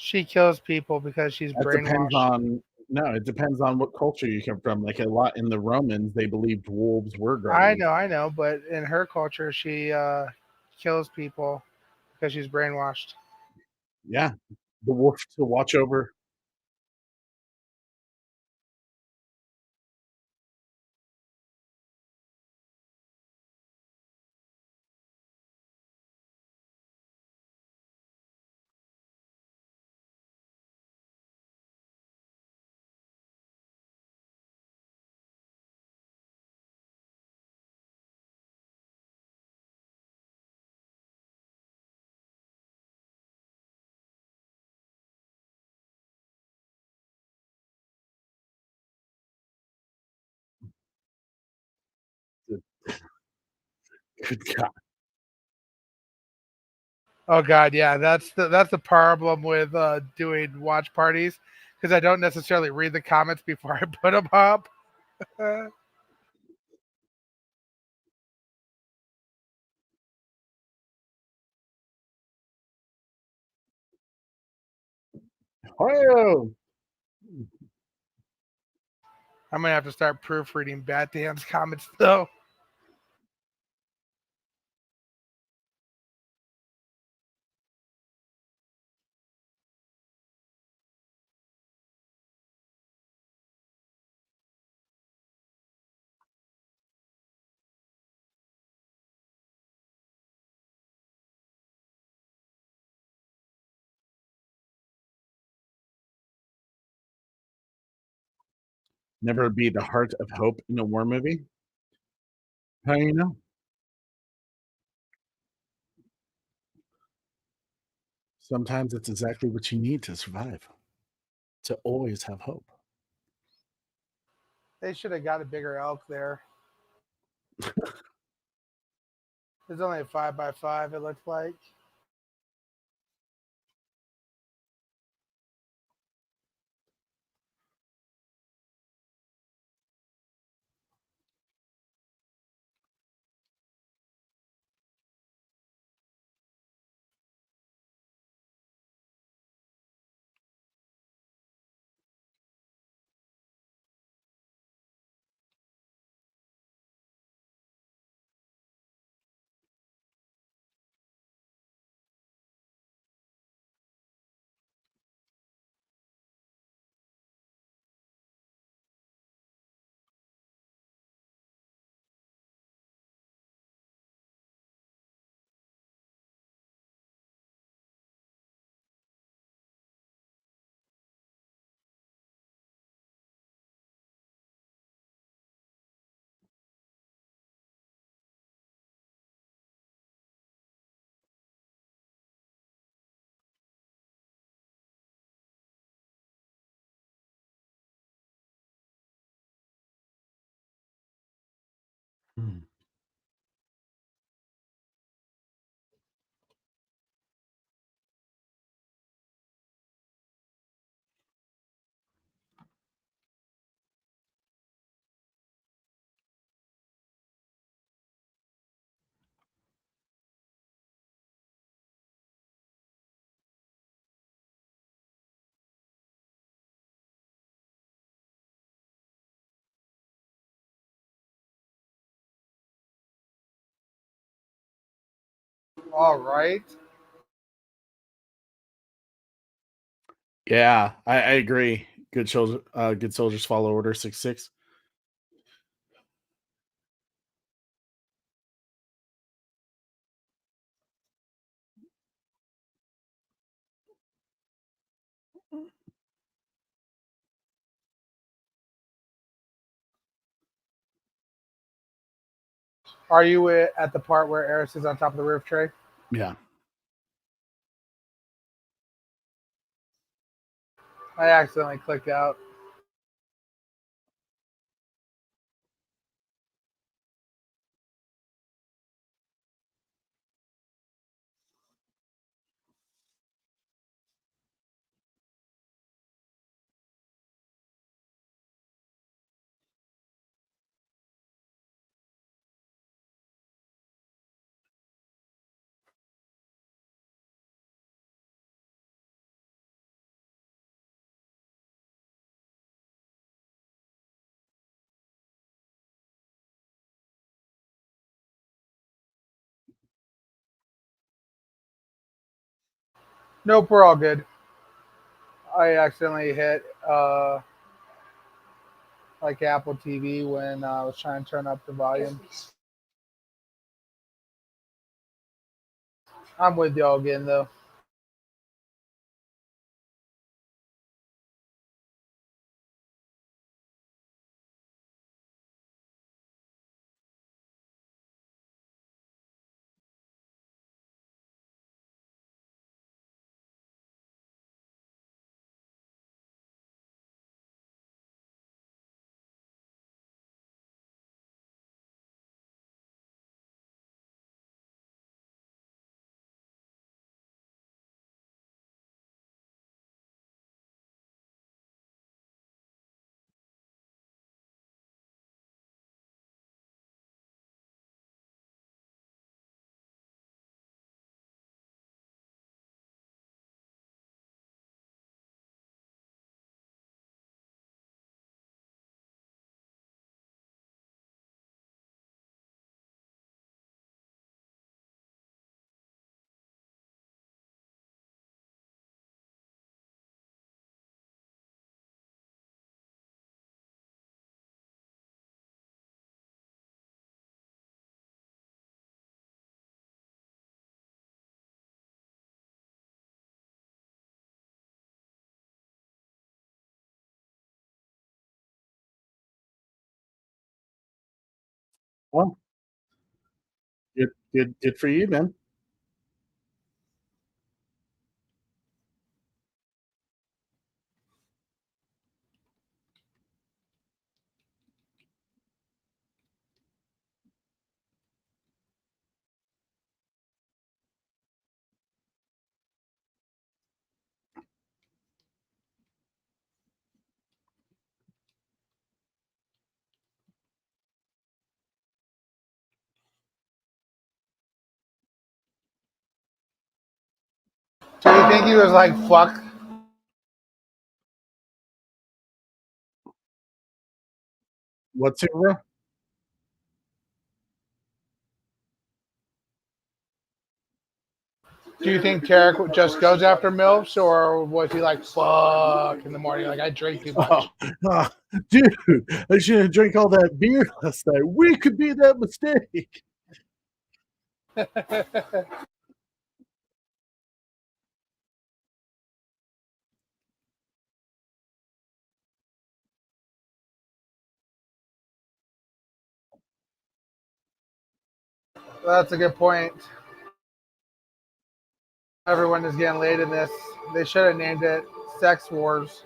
She kills people because she's That depends brainwashed. on it depends on what culture you come from. Like a lot in the Romans, they believed wolves were I guardians. know, I know, but in her culture, she kills people because she's brainwashed. Yeah, the wolf to watch over. Good God. Oh God, yeah, that's the problem with doing watch parties because I don't necessarily read the comments before I put them up. Oh, I'm gonna have to start proofreading Bat Dam's comments though. never be the heart of hope in a war movie. How do you know? Sometimes it's exactly what you need to survive. To always have hope. They should have got a bigger elk there. There's only a 5x5. It looks like. Hmm. All right. Yeah, I agree. Good soldiers follow order 6-6. Are you at the part where Eris is on top of the roof tray? Yeah. I accidentally clicked out. Nope, we're all good. I accidentally hit like Apple TV when I was trying to turn up the volume. I'm with y'all again though. Well, good for you, man. Do you think he was like, fuck? What's it, bro? Do you think Tarek just goes after MILFs, or was he like, fuck in the morning? Like, I drink too much. Dude, I shouldn't drink all that beer last night. We could be that mistake. That's a good point. Everyone is getting laid in this. They should have named it Sex Wars.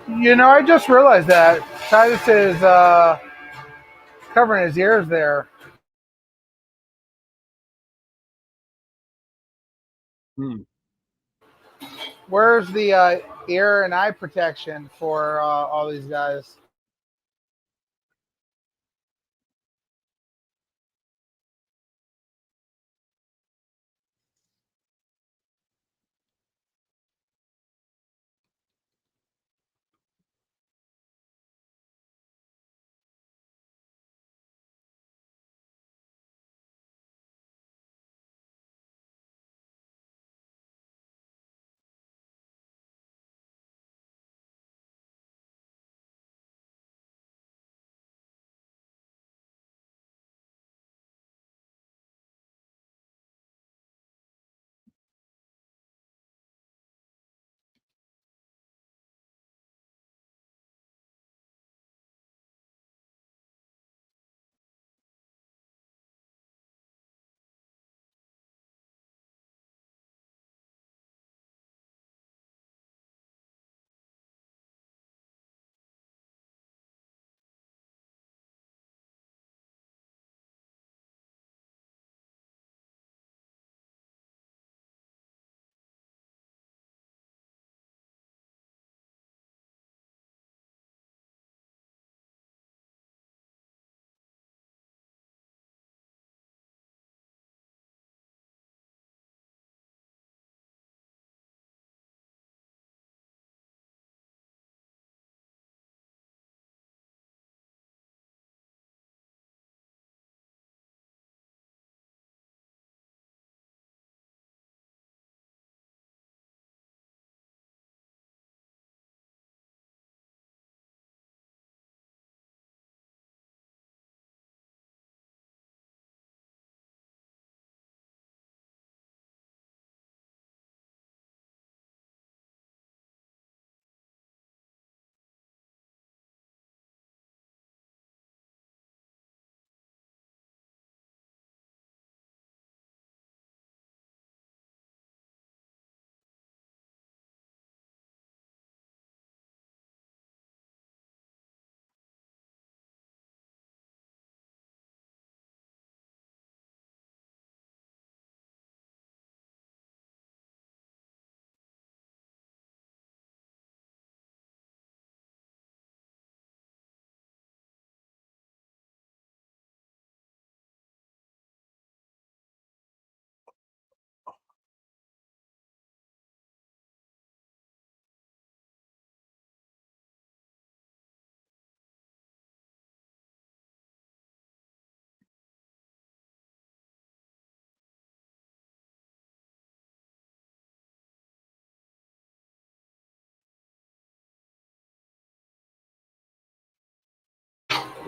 You know, I just realized that Titus is covering his ears there. Hmm. Where's the ear and eye protection for all these guys?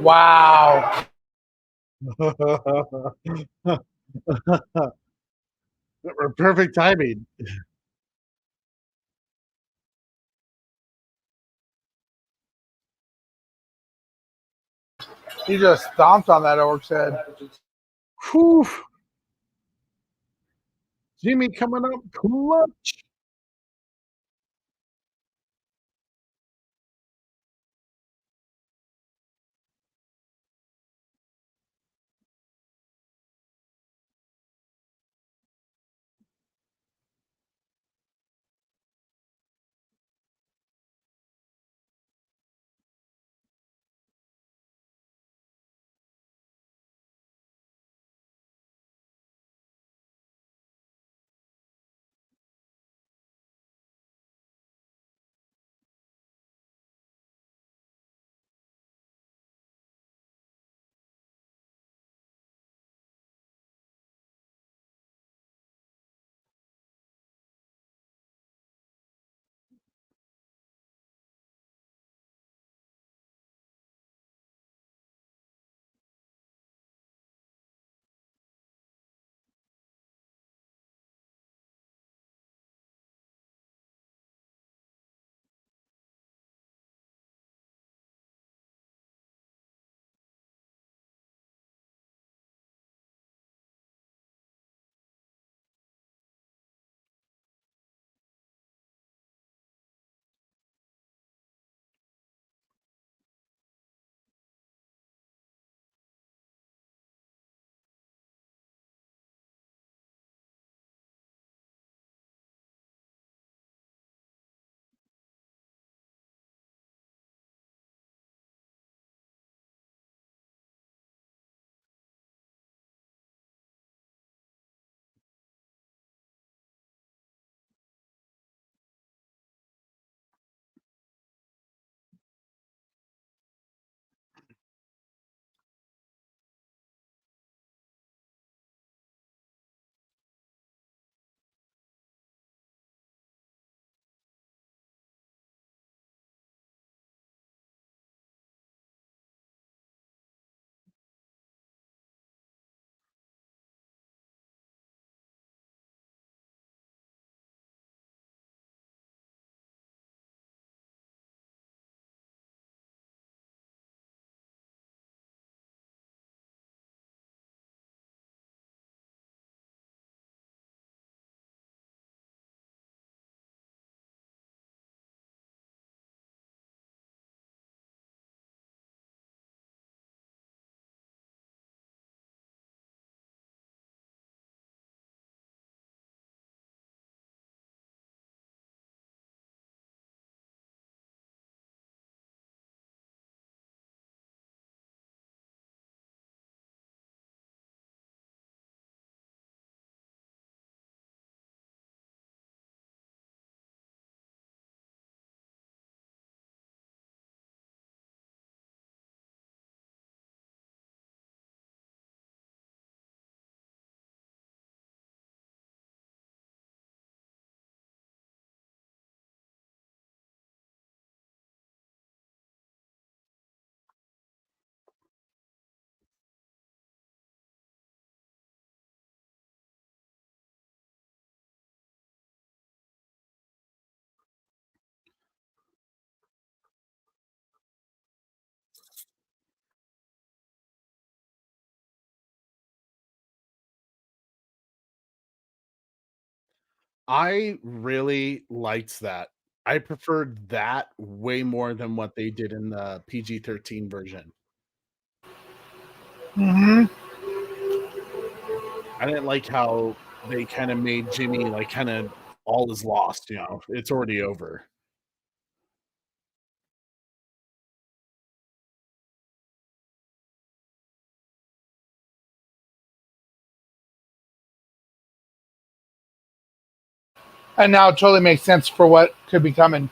Wow. Perfect timing. He just stomped on that orc's head. Whew. Jimmy coming up clutch. I really liked that. I preferred that way more than what they did in the PG-13 version. Mm-hmm. I didn't like how they kinda made Jimmy, like, kinda all is lost, it's already over. And now it totally makes sense for what could be coming.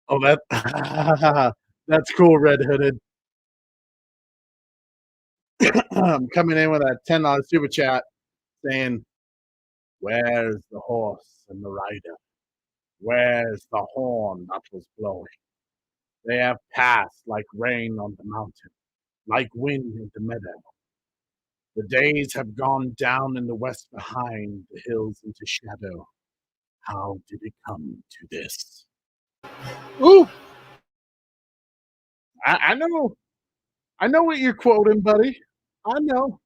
Oh, that that's cool, Red Hooded. Coming in with a $10 super chat saying, "Where's the horse and the rider? Where's the horn that was blowing? They have passed like rain on the mountain, like wind in the meadow. The days have gone down in the west behind the hills into shadow. How did it come to this?" Ooh, I know. I know what you're quoting, buddy. I know.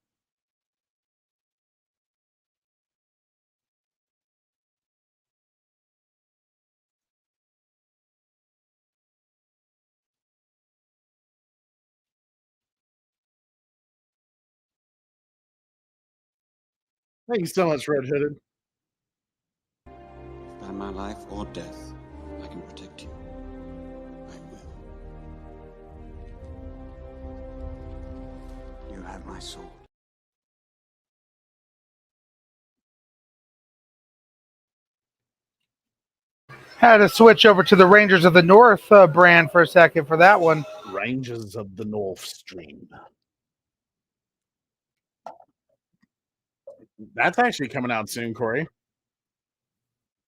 Thank you so much, Red Hooded. By my life or death, I can protect you. I will. You have my sword. had to switch over to the Rangers of the North brand for a second for that one. Rangers of the North Stream. That's actually coming out soon, Corey.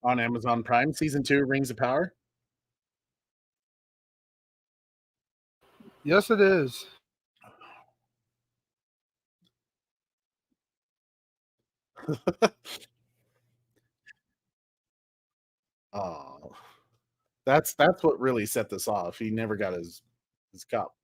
On Amazon Prime, Season 2, Rings of Power. Yes, it is. Oh, that's what really set this off. He never got his cup.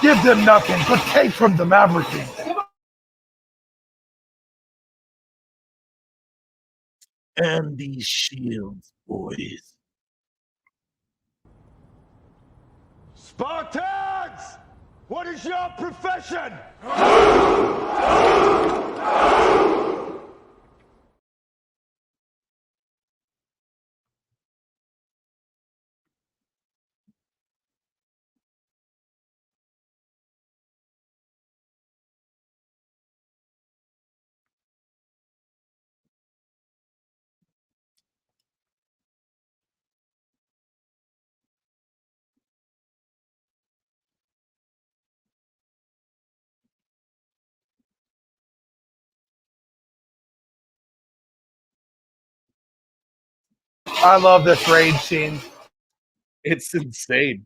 Give them nothing, but take from them everything. And these shields, boys. Spartans! What is your profession? I love this raid scene. It's insane.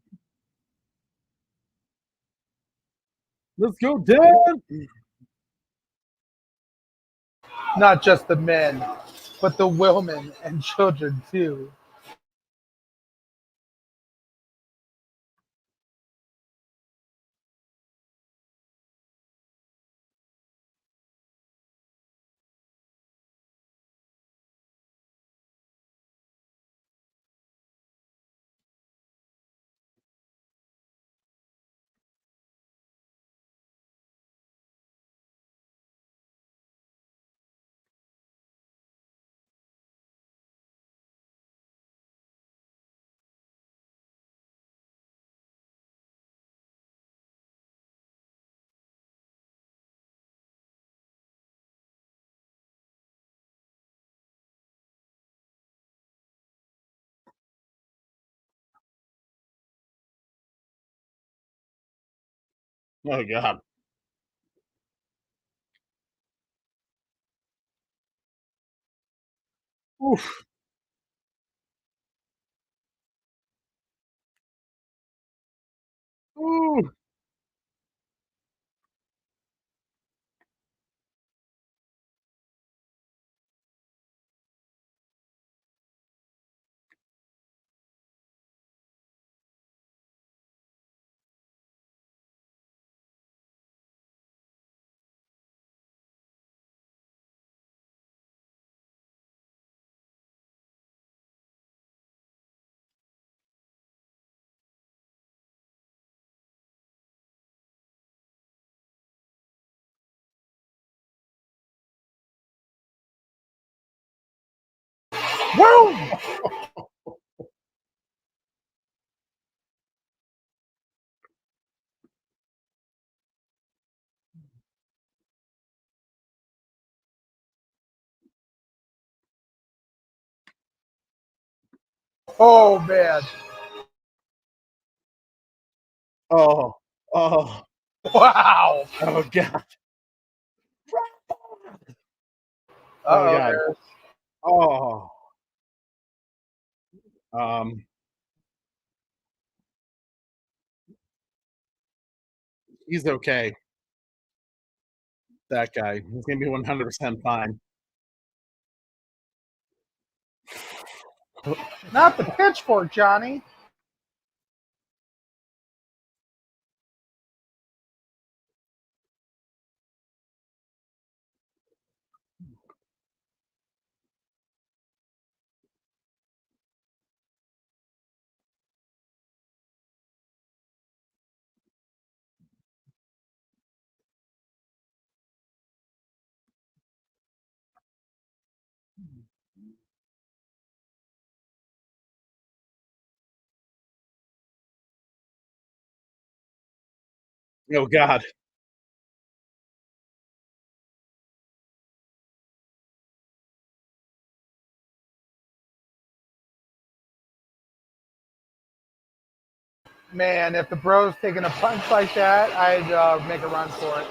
Let's go, Dad. Not just the men, but the women and children too. Oh God. Oof. Ooh. Woo! Oh man! Oh. Oh. Wow! Oh God. Oh Uh-oh, God. there's Oh. Um. He's okay. That guy. He's gonna be 100% fine. not the pitchfork, Johnny. Oh God. Man, if the bro's taking a punch like that, I'd make a run for it.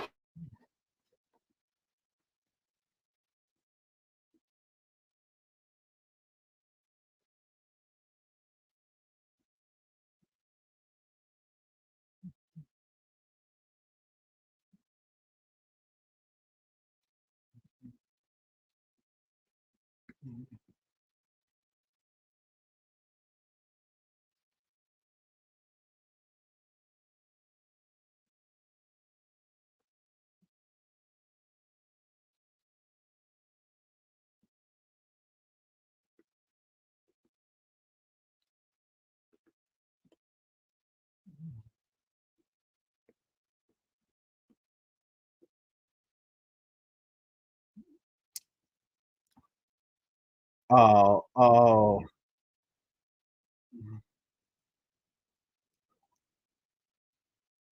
Oh.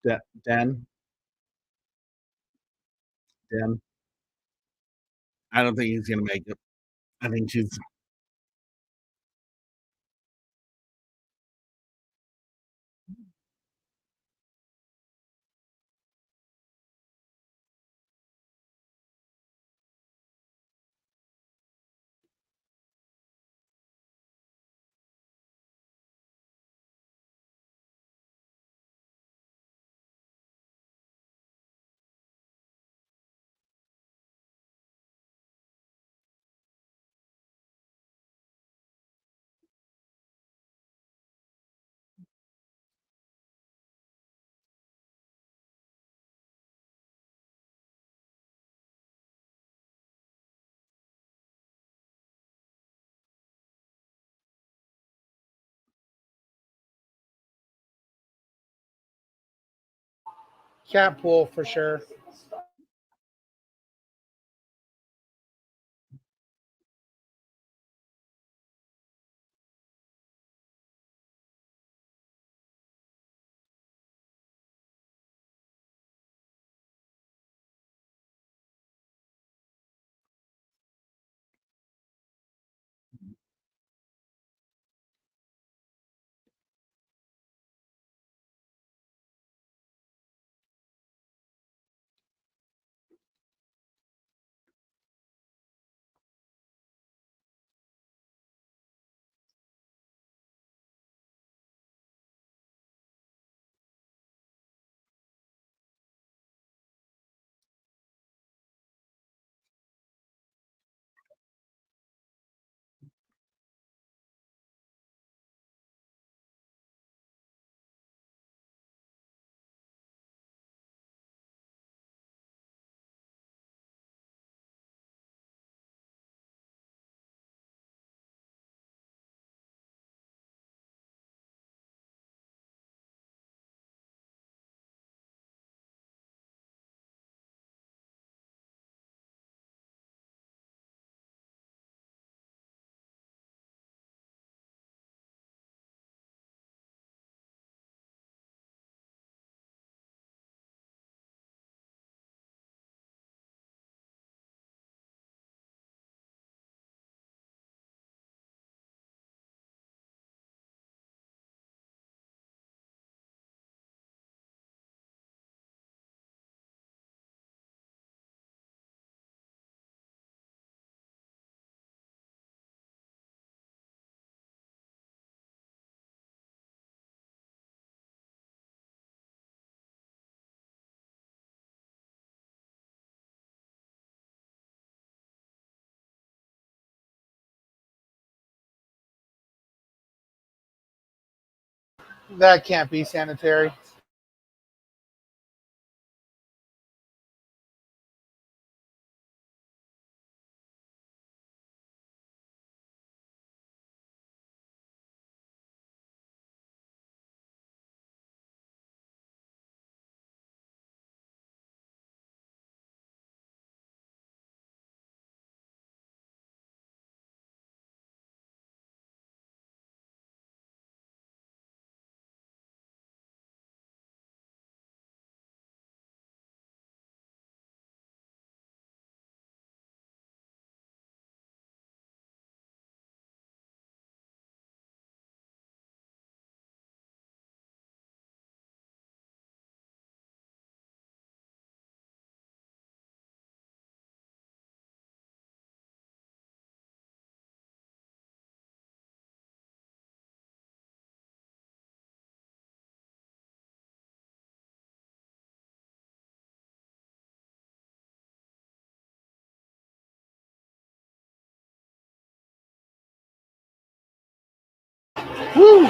Den. Den. I don't think he's gonna make it. I think she's Cat pool for sure. That can't be sanitary. woo.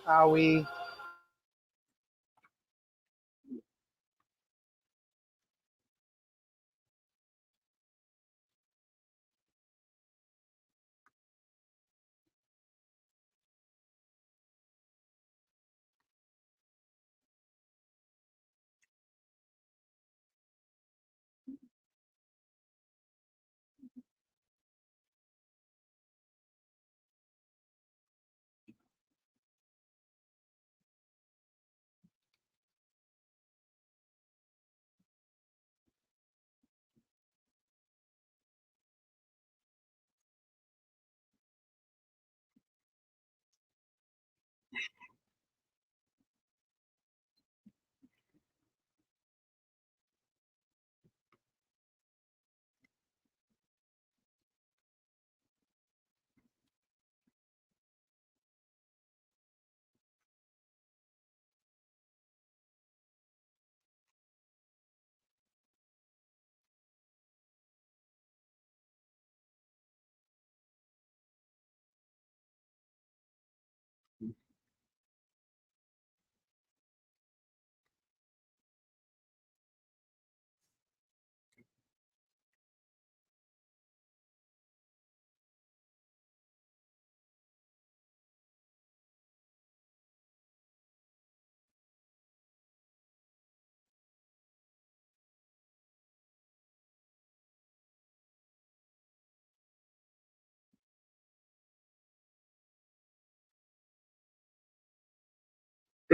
Owie.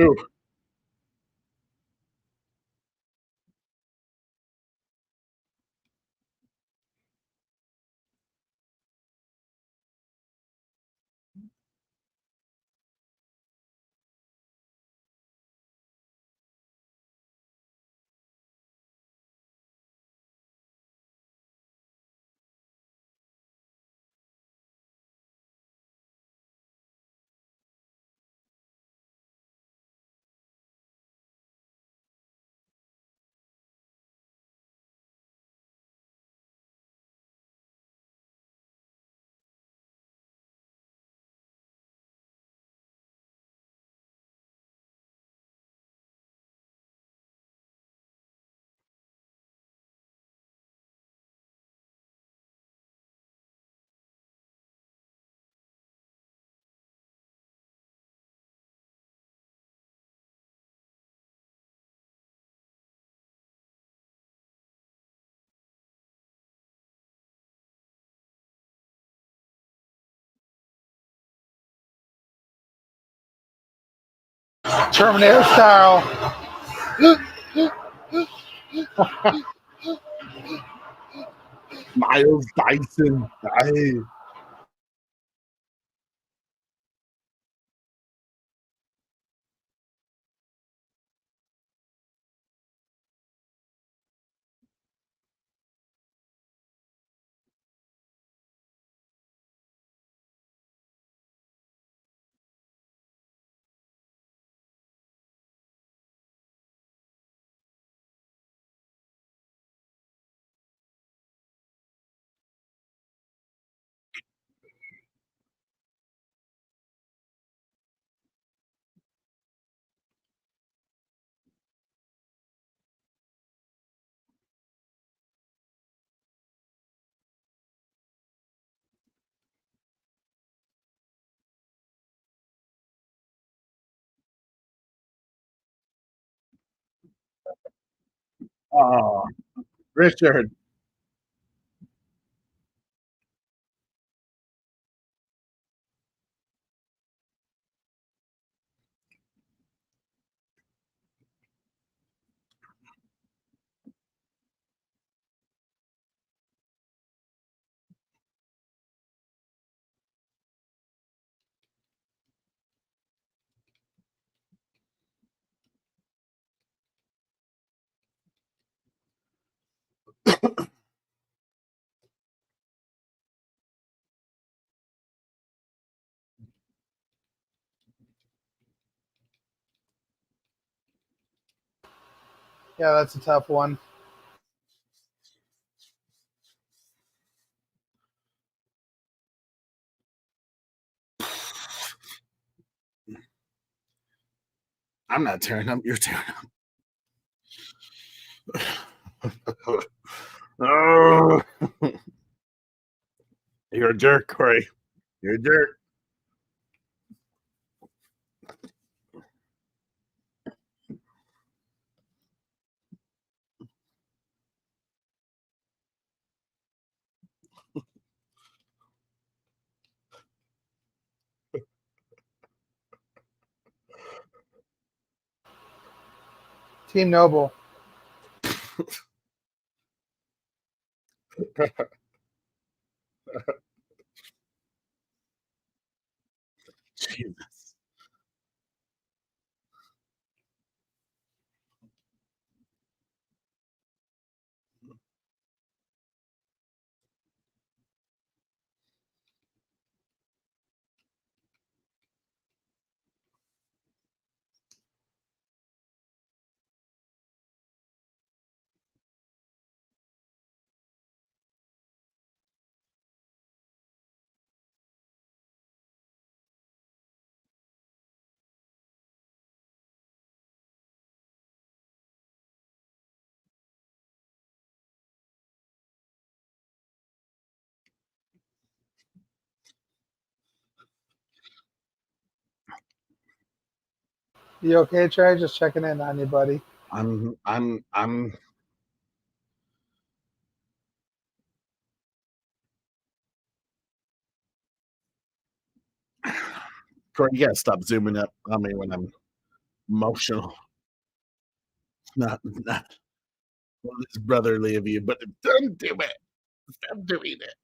Ooh. Terminator style. Miles Dyson. Aye. Oh, Richard. Yeah, that's a tough one. I'm not tearing up. You're tearing up. Oh, you're a jerk, Corey. You're a jerk. Team Noble. Jesus. You okay, Trey? Just checking in on you, buddy. I'm Corey, you gotta stop zooming up on me when I'm Emotional. Not well, it's brotherly of you, but don't do it. Stop doing it.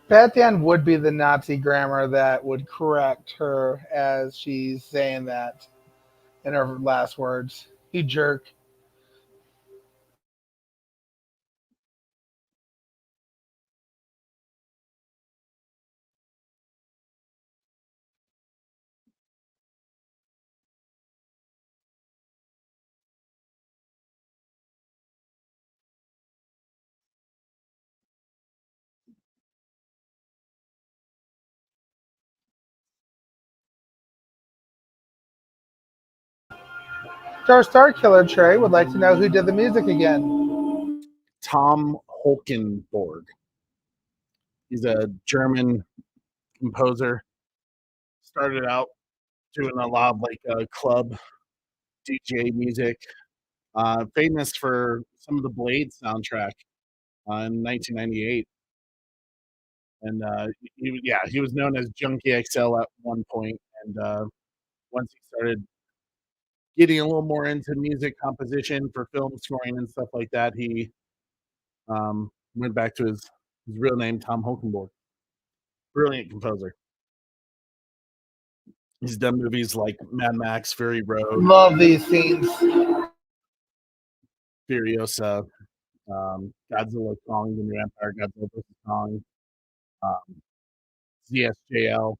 Beth would be the Nazi grammar that would correct her as she's saying that in her last words. You jerk. Our Star Killer Trey would like to know who did the music again. Tom Holkenborg. He's a German composer. Started out doing a lot of like club DJ music. Famous for some of the Blade soundtrack in 1998. And he was known as Junkie XL at one point. And once he started getting a little more into music composition for film scoring and stuff like that, he went back to his real name, Tom Holkenborg. Brilliant composer. He's done movies like Mad Max, Fury Road, Love these scenes. Furiosa, Godzilla Kong, the new Empire, Godzilla vs. Kong, ZSJL.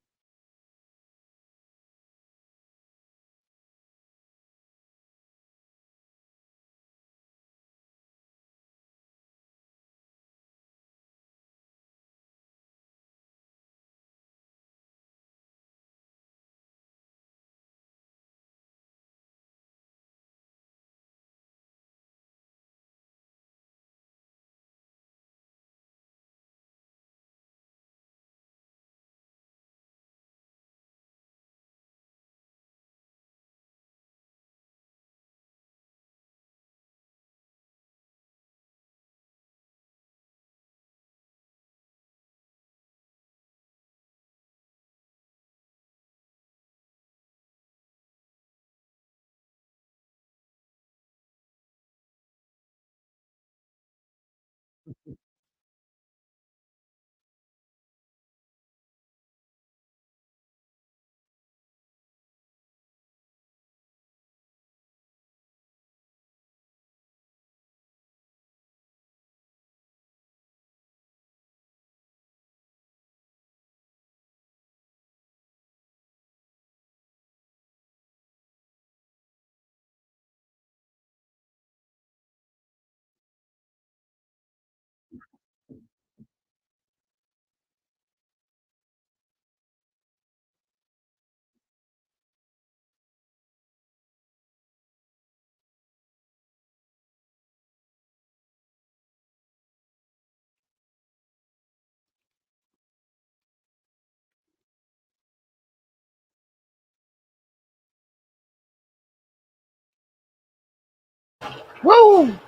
Woo!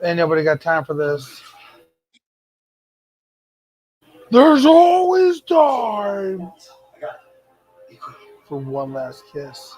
Ain't nobody got time for this. There's always time for one last kiss.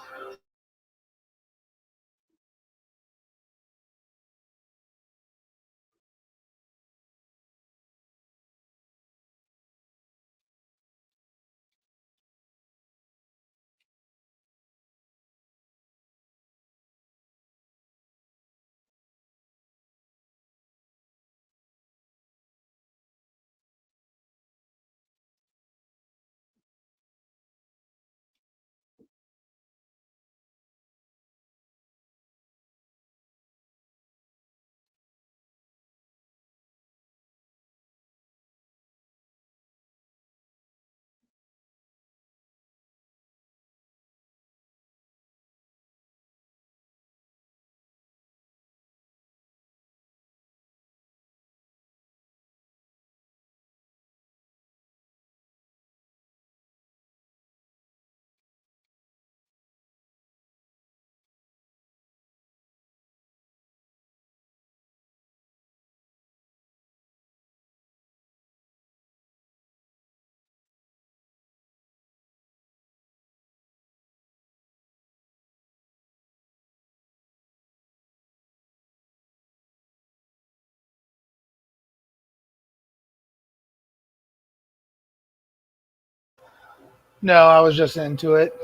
No, I was just into it.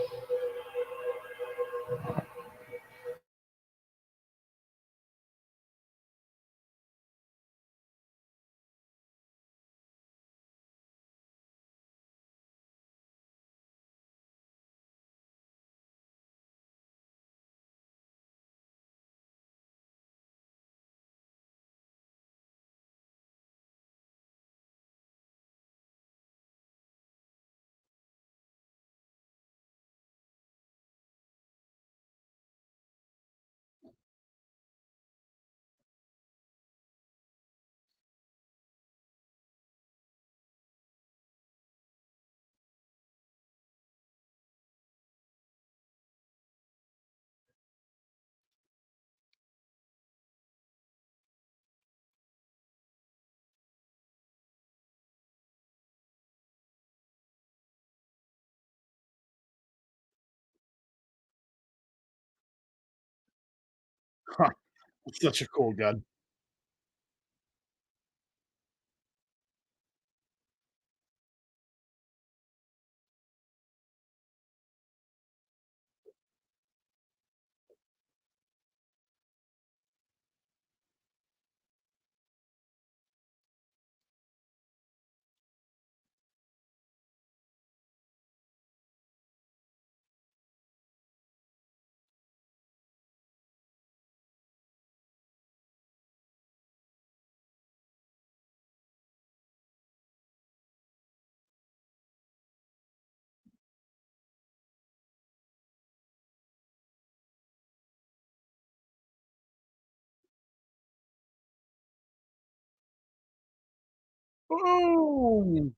Huh, such a cool gun. Ooh.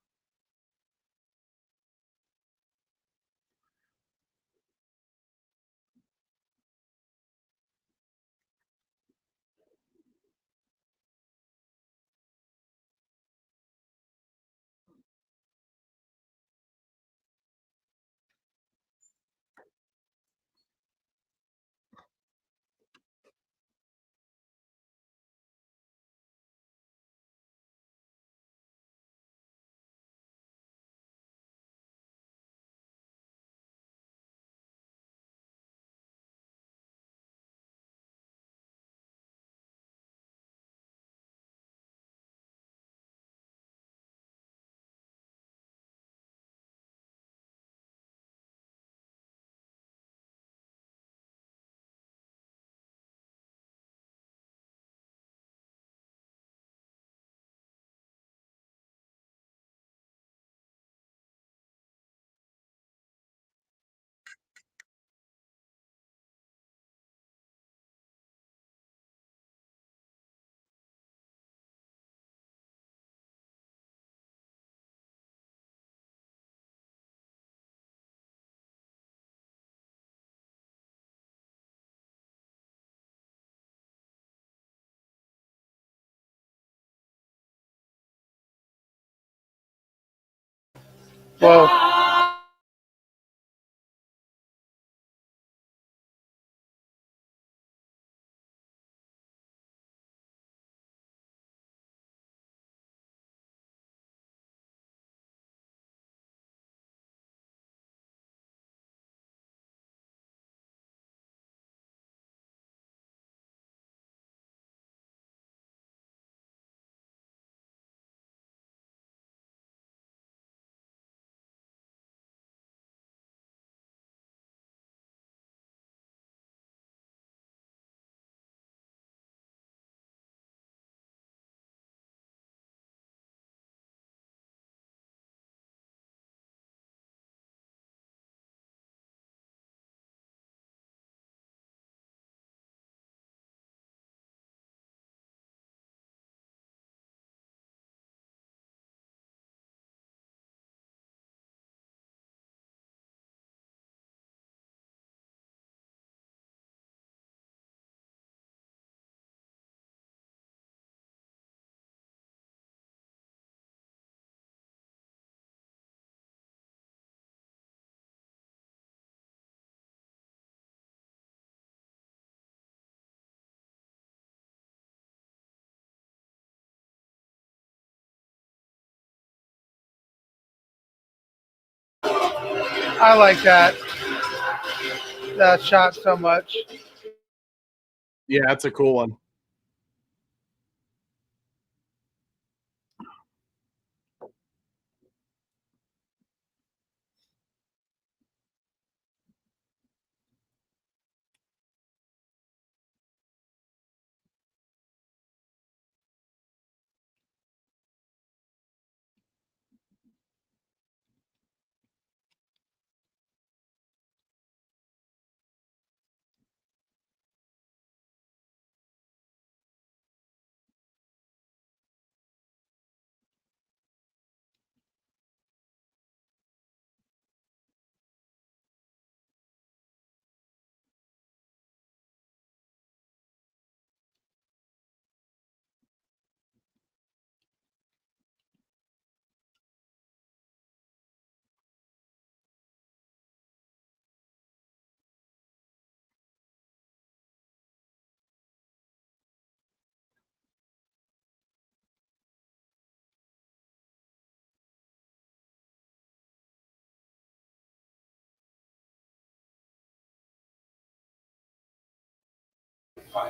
Well, I like that shot so much. Yeah, that's a cool one.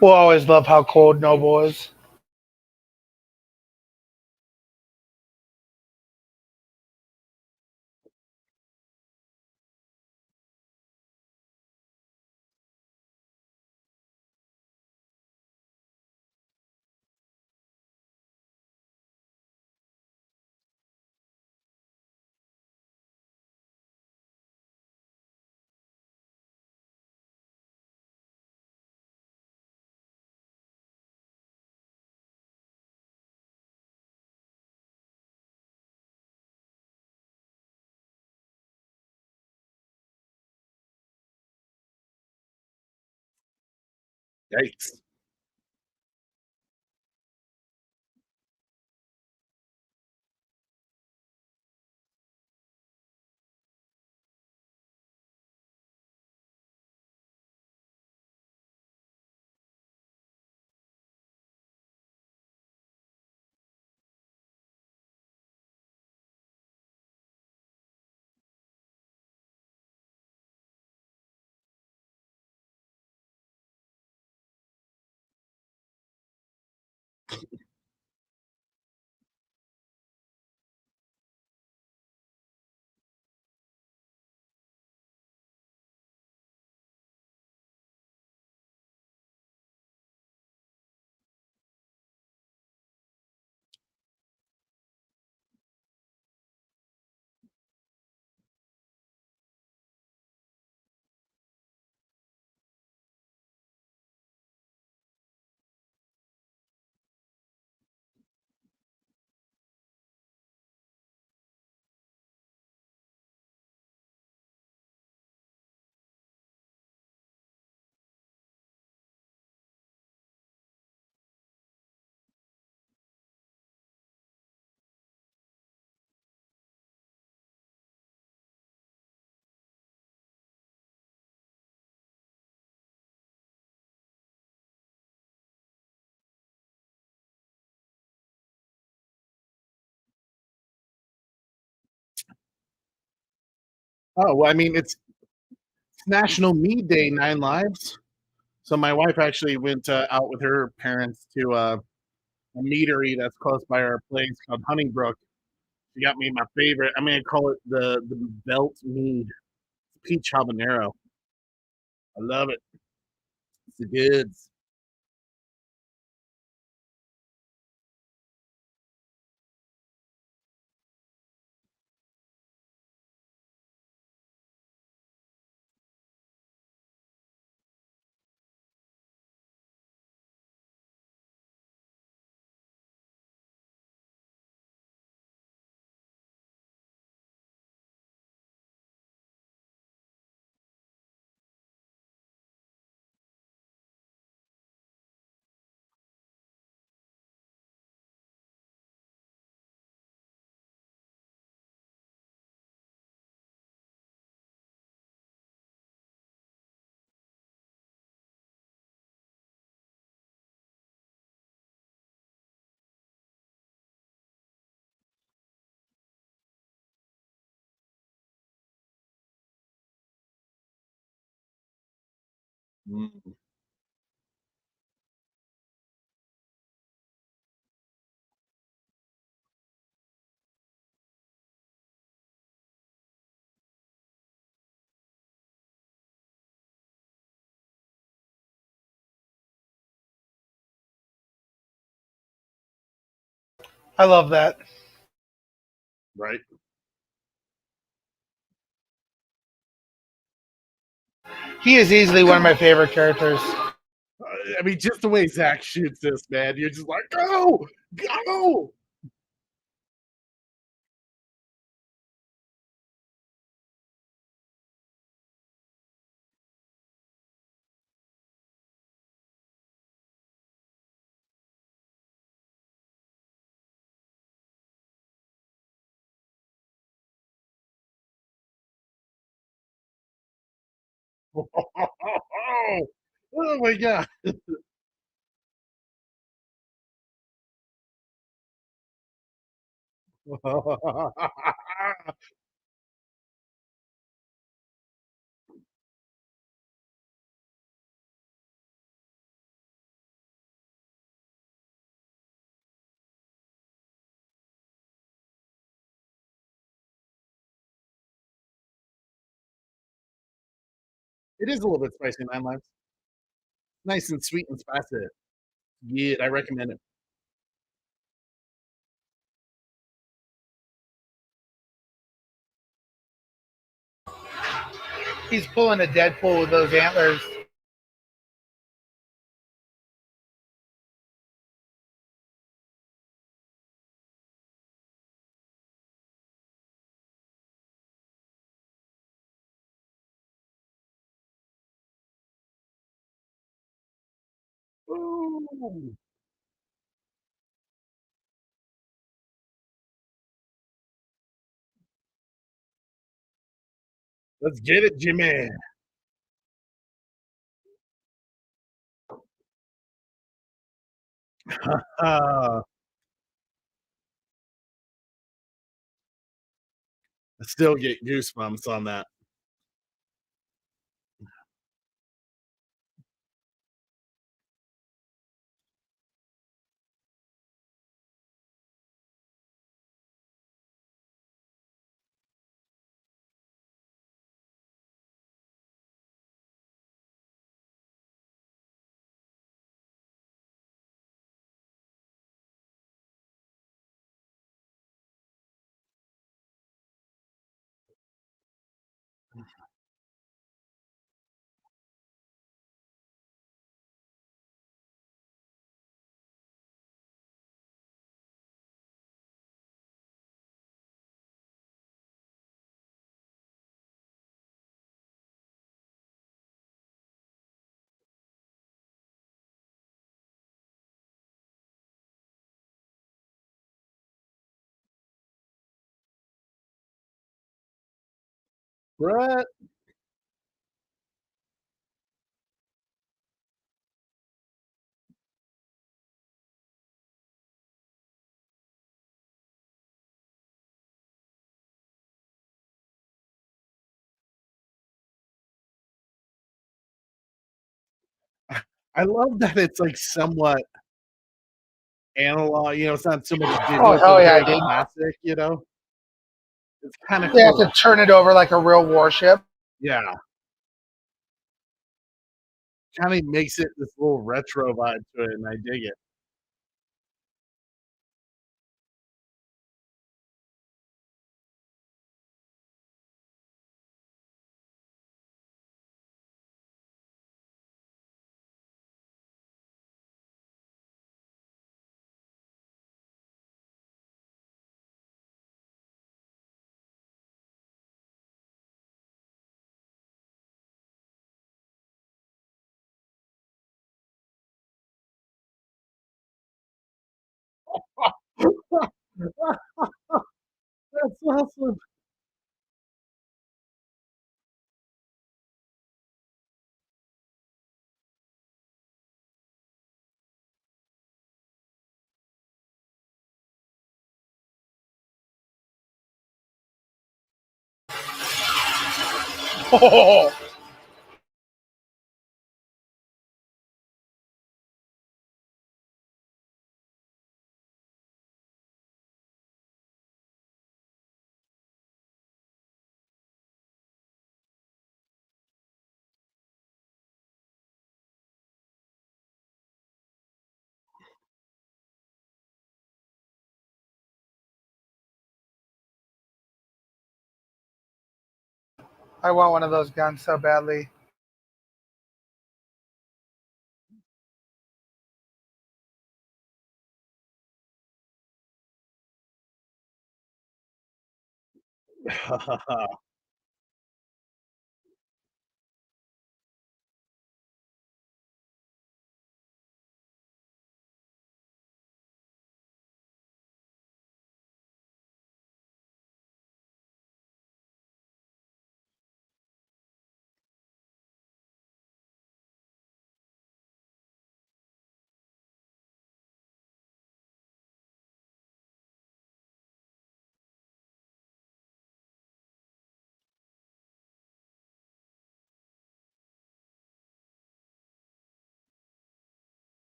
We'll always love how cold Noble is. Yikes. Oh, well, I mean, it's National Mead Day, 9 Lives. So my wife actually went out with her parents to a meadery that's close by our place called Huntingbrook. She got me my favorite. I'm gonna call it the Belt Mead, peach habanero. I love it. It's the goods. Mm. I love that. Right. He is easily one of my favorite characters. I mean, just the way Zack shoots this, man, you're just like, go, go. Oh my god. It is a little bit spicy, 9 lives. Nice and sweet and spicy. Yeah, I recommend it. He's pulling a Deadpool with those antlers. Ooh, let's get it, Jimmy. I still get goosebumps on that. Brett. I love that it's like somewhat analog, it's not so much Oh digital, hell but yeah, very dude! classic. It's kind of They have to cool. turn it over like a real warship. Yeah. Kind of makes it this little retro vibe to it, and I dig it. That's awesome. Oh, I want one of those guns so badly.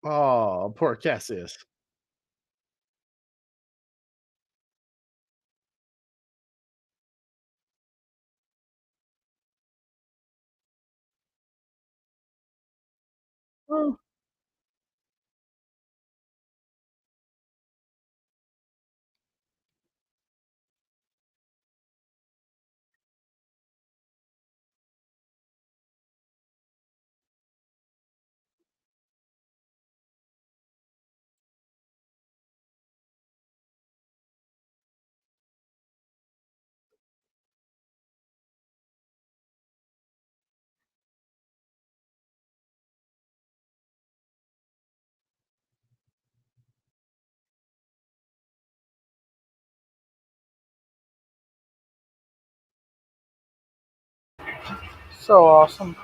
Oh, poor Cassius. Oh, So awesome.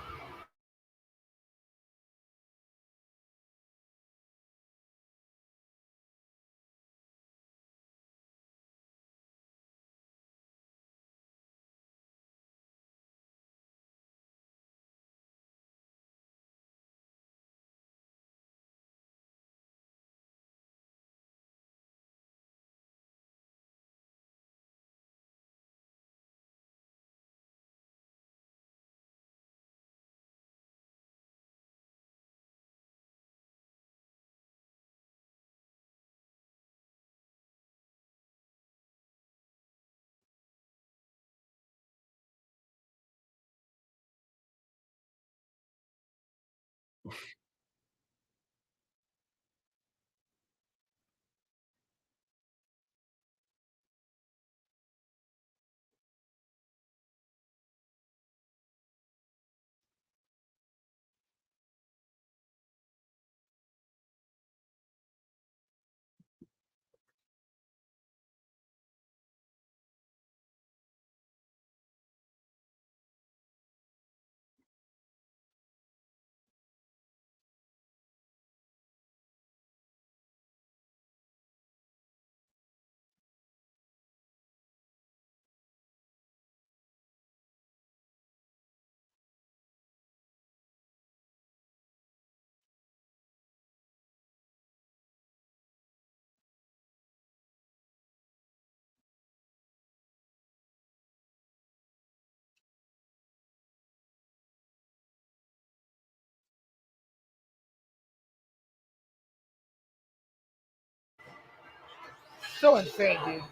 So insane, dude.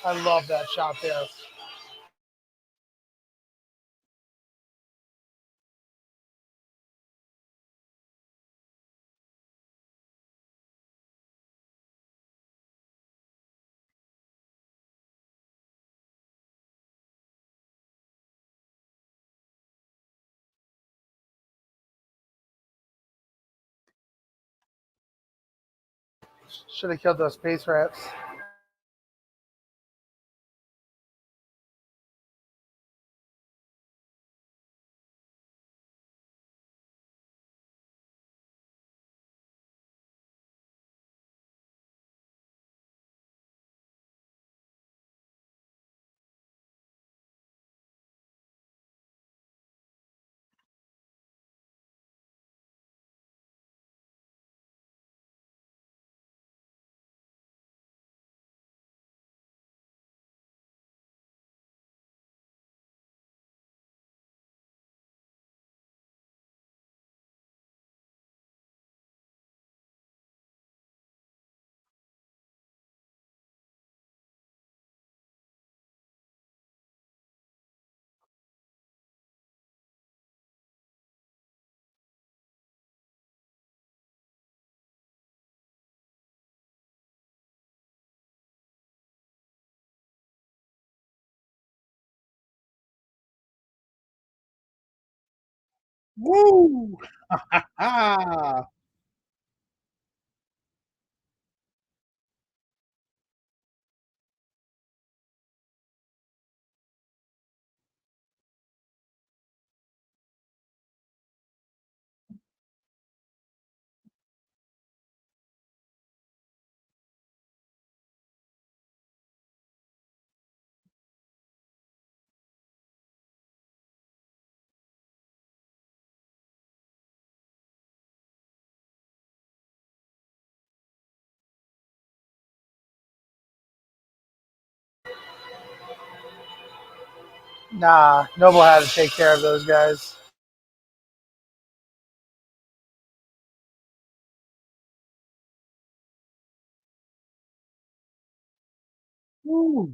I love that shot there. Should have killed those space rats. Woo! Ah, Nah, Noble had to take care of those guys. woo.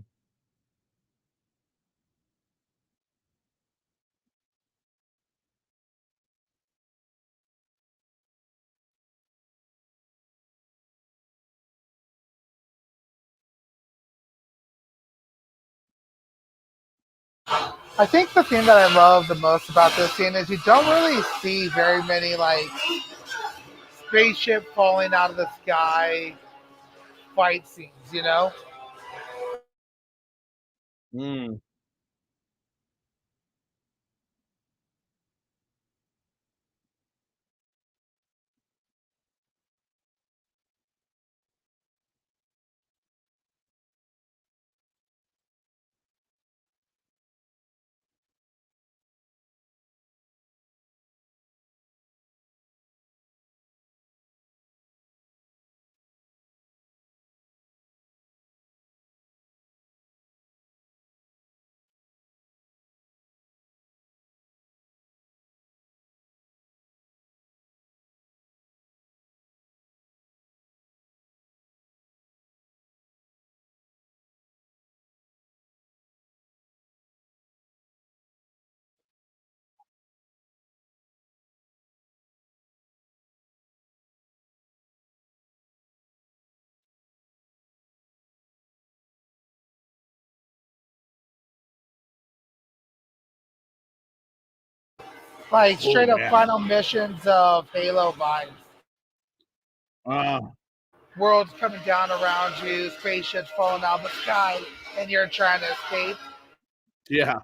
I think the thing that I love the most about this scene is you don't really see very many like spaceship falling out of the sky fight scenes, you know? Mm. Like Oh straight up yeah. final missions of Halo vibes. Uh, Worlds coming down around you, spaceships falling out of the sky, and you're trying to escape. yeah.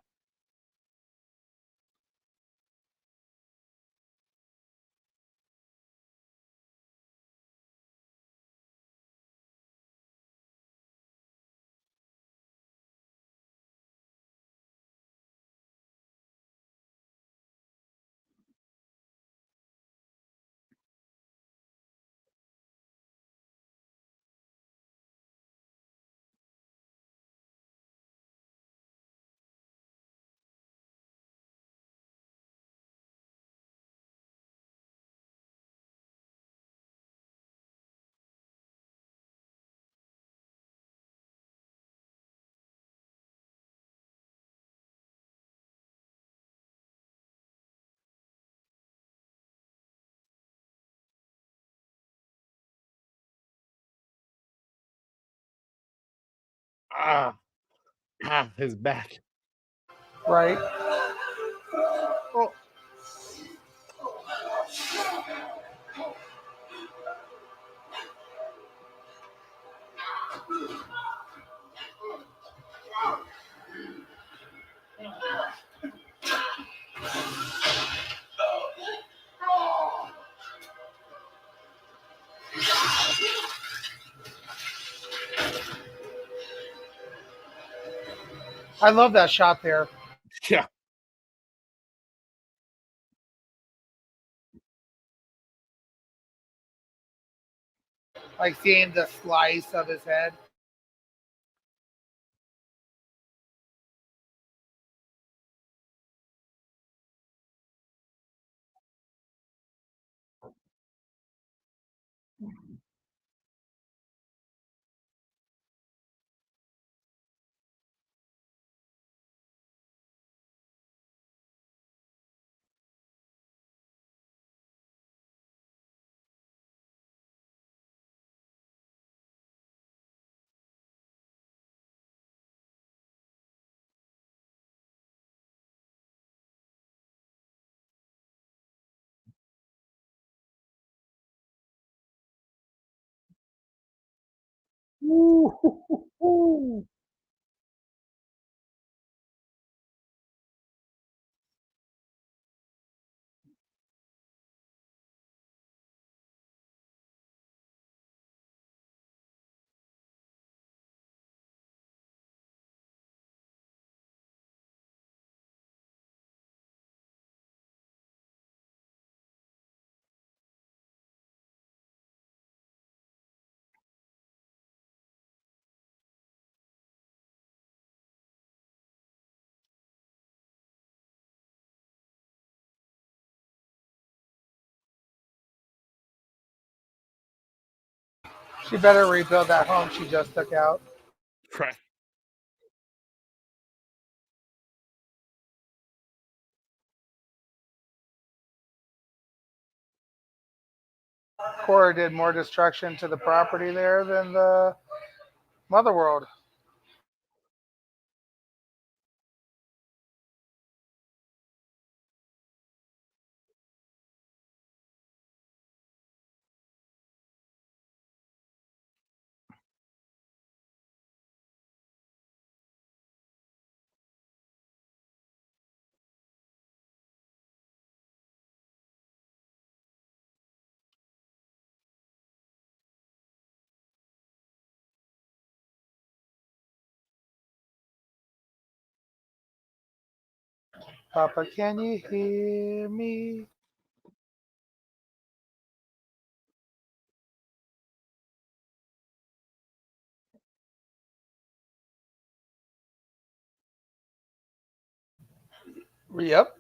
Ah, his back. Right? Well, I love that shot there. Yeah. Like seeing the slice of his head. Ooh. She better rebuild that home she just took out. Right. Kora did more destruction to the property there than the Motherworld. Papa, can you hear me? Yep.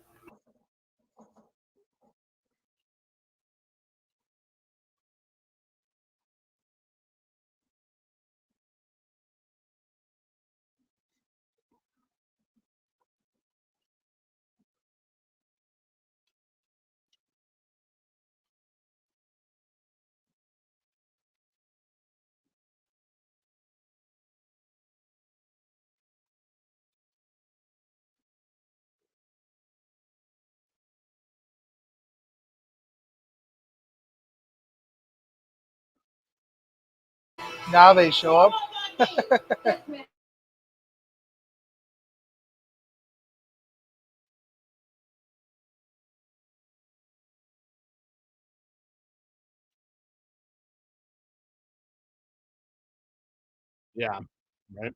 Now they show up. Yeah. Right.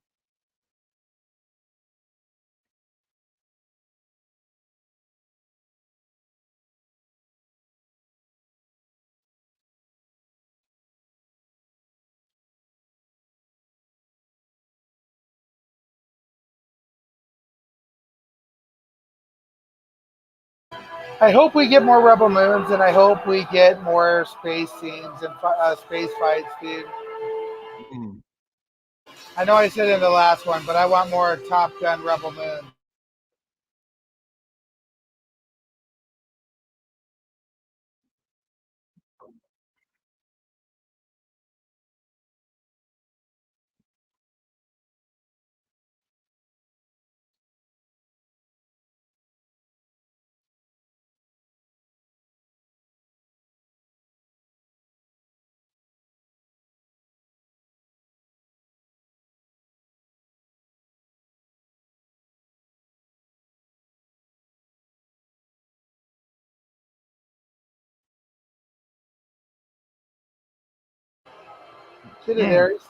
I hope we get more Rebel Moons, and I hope we get more space scenes and space fights, dude. Mm. I know I said in the last one, but I want more Top Gun Rebel Moon. Get it, Mm. Aries.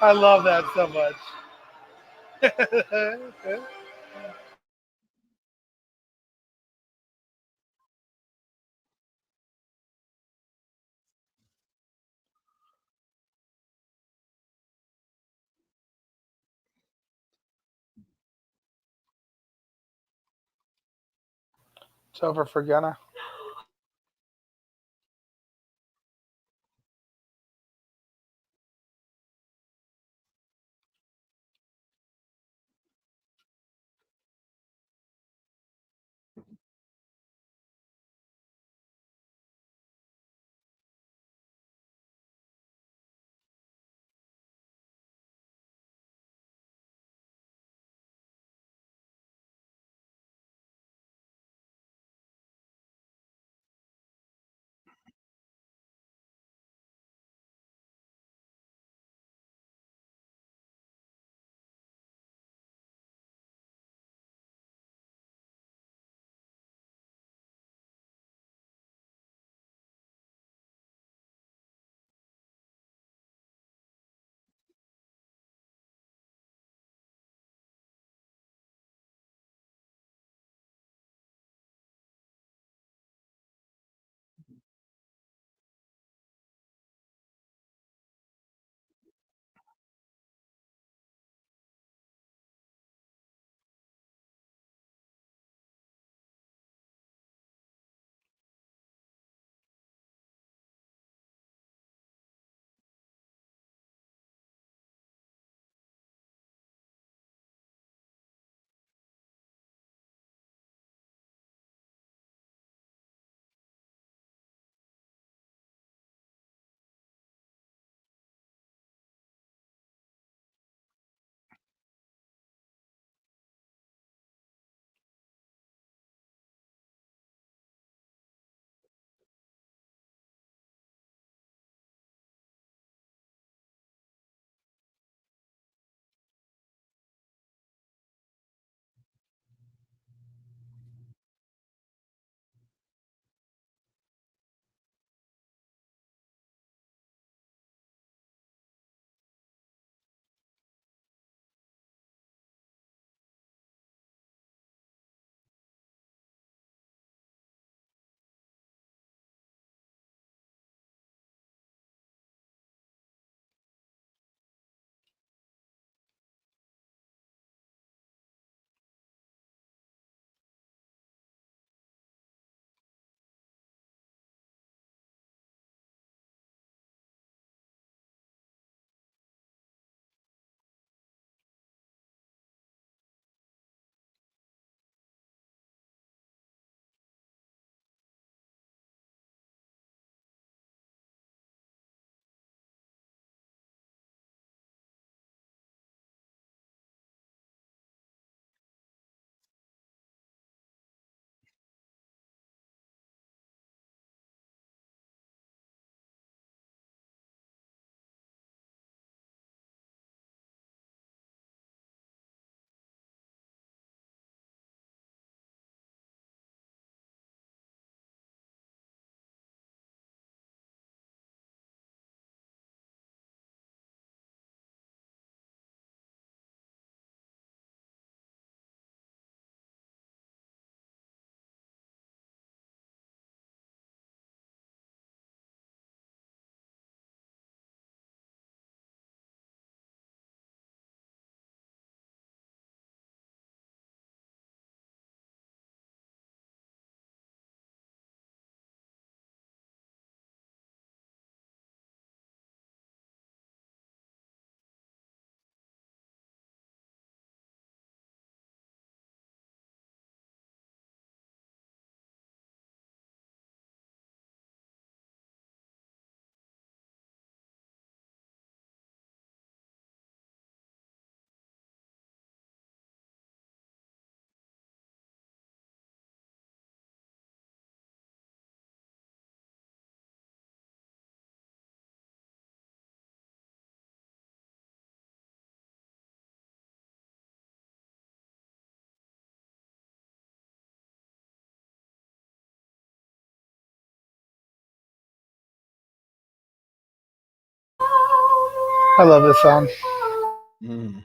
I love that so much. It's over for Gunna. I love this song. Mm.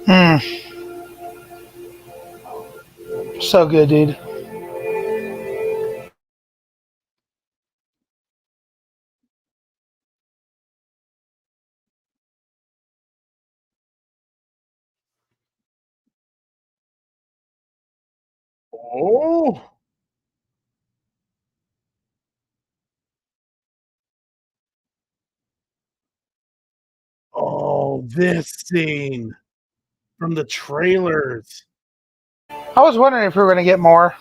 Mm. So good, dude. Oh, oh, this scene from the trailers. I was wondering if we were going to get more.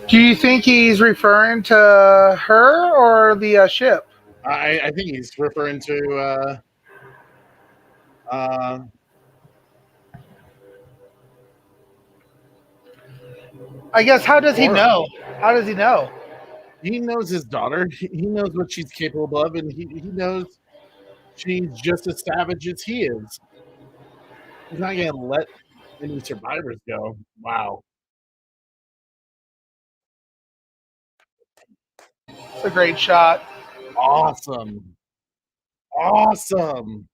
Do you think he's referring to her or the ship? I think he's referring to uh, I guess, how does he Kora. know? How does he know? He knows his daughter. He knows what she's capable of, and he knows she's just as savage as he is. He's not going to let any survivors go. Wow. a great shot. Awesome. Awesome.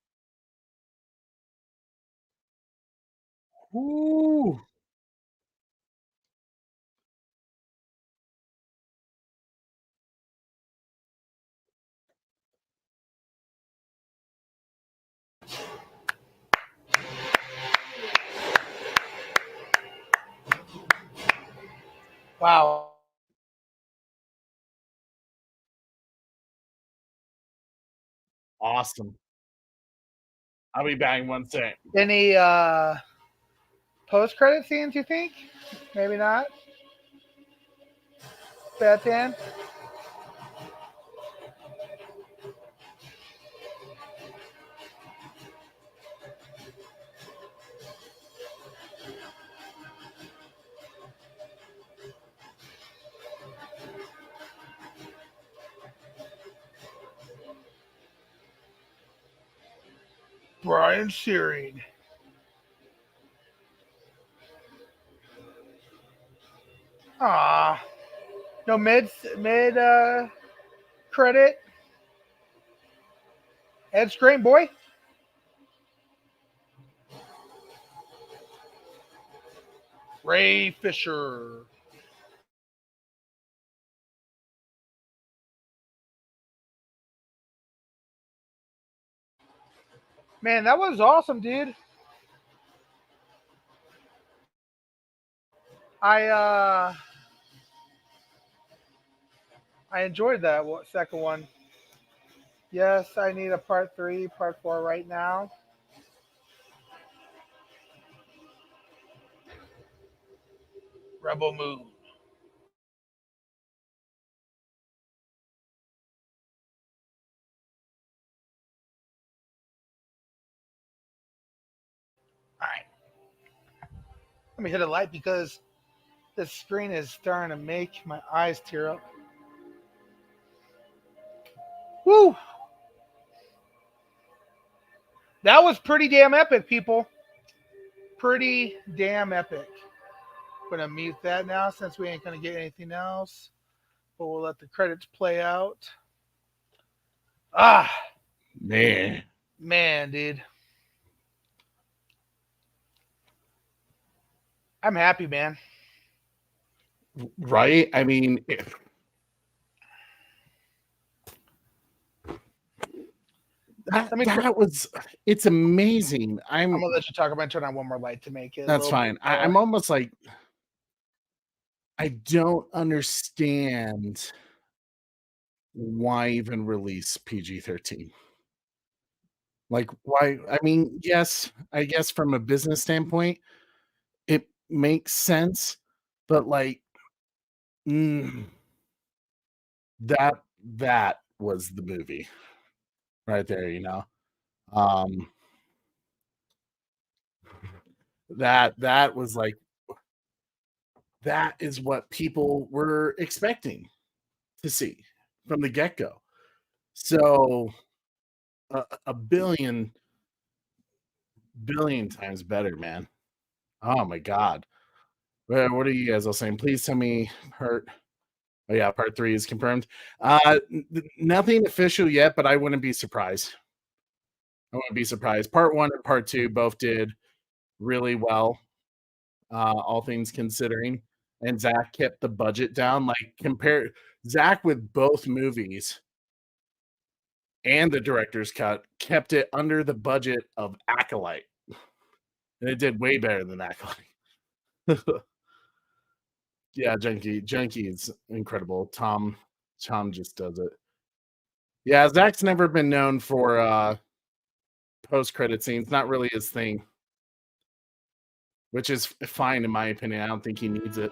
Ooh. Wow. Awesome. I'll be back in 1 sec. Any post-credit scenes, you think? Maybe not? Batman? Brian Searing. Ah, no mid credit. Ed Screen, boy. Ray Fisher. Man, that was awesome, dude. I enjoyed that second one. Yes, I need a part 3, part 4 right now. Rebel Moon. All right. Let me hit a light because this screen is starting to make my eyes tear up. Woo! That was pretty damn epic, people. Pretty damn epic. I'm going to mute that now since we ain't going to get anything else. But we'll let the credits play out. Ah! Man. Man, dude. I'm happy, man. Right? I mean, it's amazing. I'm going to let you talk. I'm going to turn on one more light to make it. That's fine. I'm almost like, I don't understand why even release PG-13. Like, why? I mean, yes, I guess from a business standpoint, it makes sense, but like, that was the movie right there, you know. That was like, that is what people were expecting to see from the get-go. So a billion times better, man. Oh my god. Well, what are you guys all saying? Please tell me part 3 is confirmed. Nothing official yet, but I wouldn't be surprised. Part 1 and part 2 both did really well, all things considering. And Zack kept the budget down. Like, compare Zack with both movies and the director's cut, kept it under the budget of Acolyte. And it did way better than Acolyte. Yeah, Junkie is incredible. Tom just does it. Yeah, Zack's never been known for post-credit scenes. Not really his thing. Which is fine in my opinion. I don't think he needs it.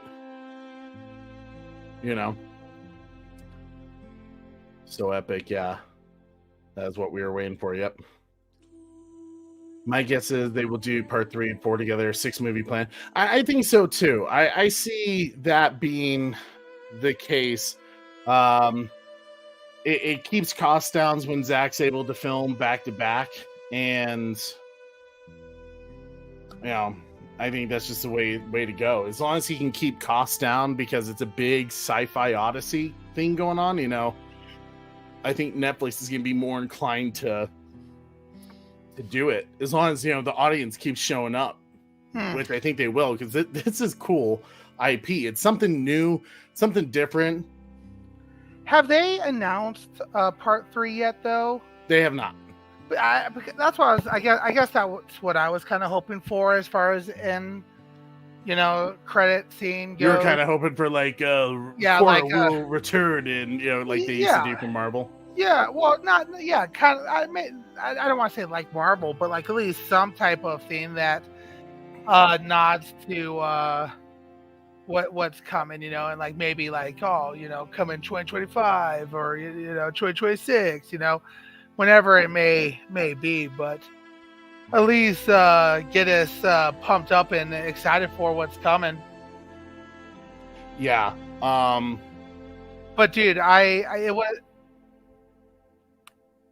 You know. So epic, yeah. That's what we were waiting for, yep. My guess is they will do part 3 and 4 together, 6-movie plan. I think so too. I see that being the case. It keeps costs down when Zack's able to film back to back, and you know, I think that's just the way to go. As long as he can keep costs down, because it's a big sci-fi odyssey thing going on, you know. I think Netflix is going to be more inclined to do it, as long as, you know, the audience keeps showing up, which I think they will, because this is cool IP. It's something new, something different. Have they announced part 3 yet, though? They have not. But that's what I was. I guess that's what I was kind of hoping for, as far as credit scene goes. You were kind of hoping for like Kora will return, and like they used to do for Marvel. Yeah, well, kind of. I don't want to say like Marvel, but like at least some type of thing that nods to what's coming, and like maybe like come in 2025 or 2026, whenever it may be, but at least get us pumped up and excited for what's coming. Yeah. But dude,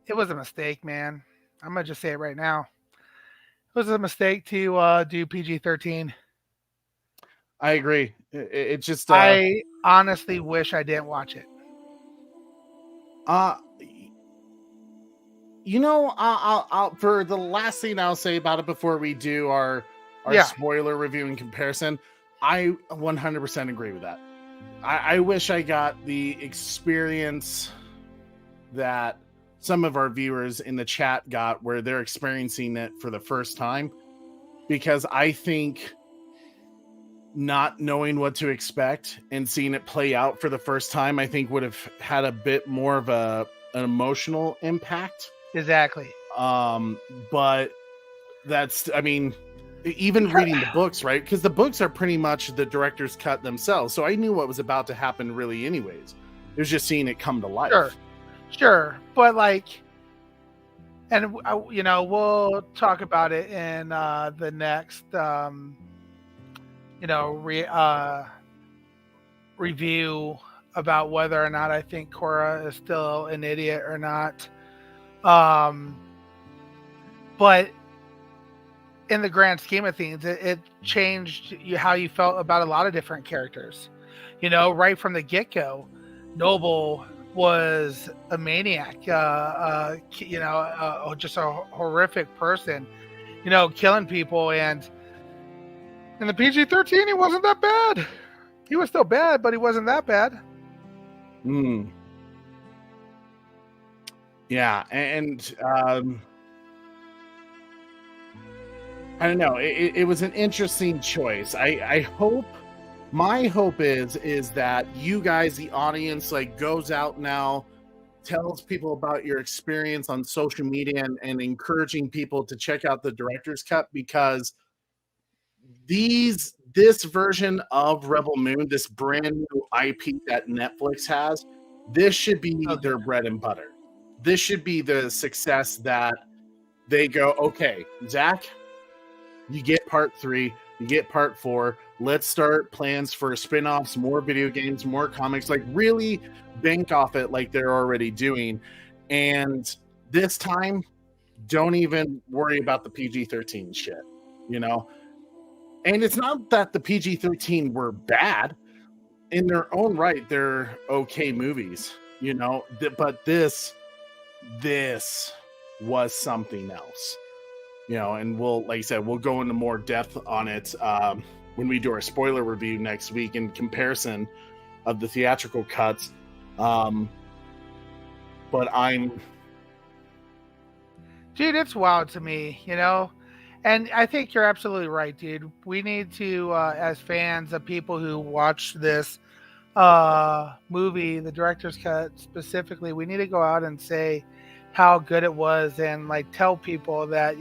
it was a mistake, man. I'm gonna just say it right now. It was a mistake to do PG-13. I agree. It just I honestly wish I didn't watch it. I'll for the last thing I'll say about it before we do our spoiler review and comparison, I 100% agree with that. I wish I got the experience that some of our viewers in the chat got, where they're experiencing it for the first time, because I think not knowing what to expect and seeing it play out for the first time, I think would have had a bit more of an emotional impact. Exactly. But that's, I mean, even reading the books, right? Because the books are pretty much the director's cut themselves. So I knew what was about to happen really anyways. It was just seeing it come to life. Sure. But like, and we'll talk about it in the next, review about whether or not I think Kora is still an idiot or not. But in the grand scheme of things, it changed how you felt about a lot of different characters. Right from the get-go, Noble was a maniac, just a horrific person, killing people. And in the PG-13, he wasn't that bad. He was still bad, but he wasn't that bad. Yeah, and I don't know. It was an interesting choice. I hope, my hope is that you guys, the audience, like goes out now, tells people about your experience on social media, and encouraging people to check out the director's cut, because this version of Rebel Moon, this brand new IP that Netflix has, this should be their bread and butter. This should be the success that they go, okay, Zach, you get part 3, you get part 4. Let's start plans for spin-offs, more video games, more comics, like really bank off it like they're already doing. And this time, don't even worry about the PG-13 shit, And it's not that the PG-13 were bad. In their own right, they're okay movies, but this was something else. And we'll, like I said, we'll go into more depth on it when we do our spoiler review next week in comparison of the theatrical cuts. But dude, it's wild to me, and I think you're absolutely right, dude. We need to, as fans of people who watch this movie, the director's cut specifically, we need to go out and say how good it was, and like tell people that,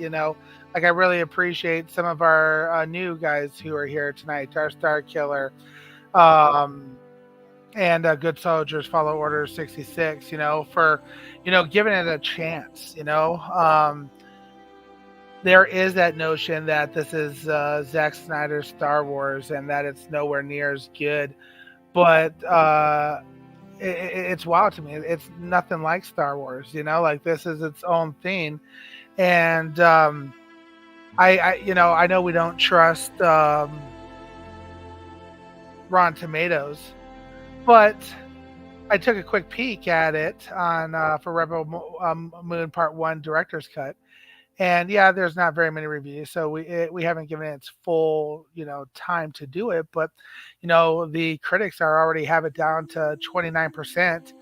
like I really appreciate some of our new guys who are here tonight, our Star Killer, and Good Soldiers, Follow Order 66, for, giving it a chance, there is that notion that this is Zack Snyder's Star Wars and that it's nowhere near as good, but it's wild to me. It's nothing like Star Wars, like this is its own thing. And I know we don't trust Rotten Tomatoes, but I took a quick peek at it on for Moon Part 1 Director's Cut. And yeah, there's not very many reviews, so we haven't given it its full, time to do it. But, the critics are already have it down to 29%,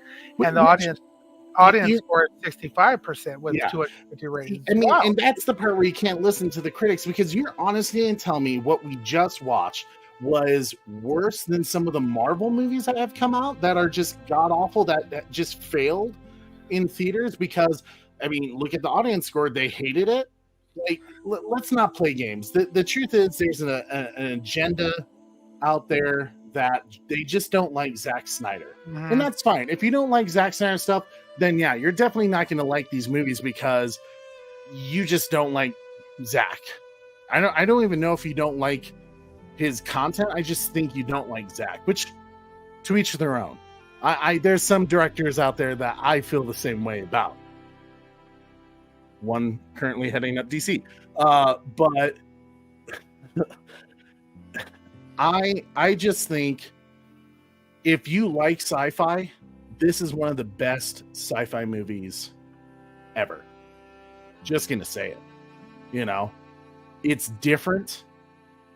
and the audience score is 65% with 250 ratings. I mean, and that's the part where you can't listen to the critics, because you're honestly going to tell me what we just watched was worse than some of the Marvel movies that have come out that are just god awful, that just failed in theaters. Because I mean, look at the audience score. They hated it. Like, let's not play games. The truth is there's an agenda out there that they just don't like Zack Snyder. Mm-hmm. And that's fine. If you don't like Zack Snyder stuff, then yeah, you're definitely not going to like these movies because you just don't like Zack. I don't even know if you don't like his content. I just think you don't like Zack, which to each their own. There's some directors out there that I feel the same way about. One currently heading up DC. But I just think if you like sci-fi, this is one of the best sci-fi movies ever. Just gonna say it. It's different.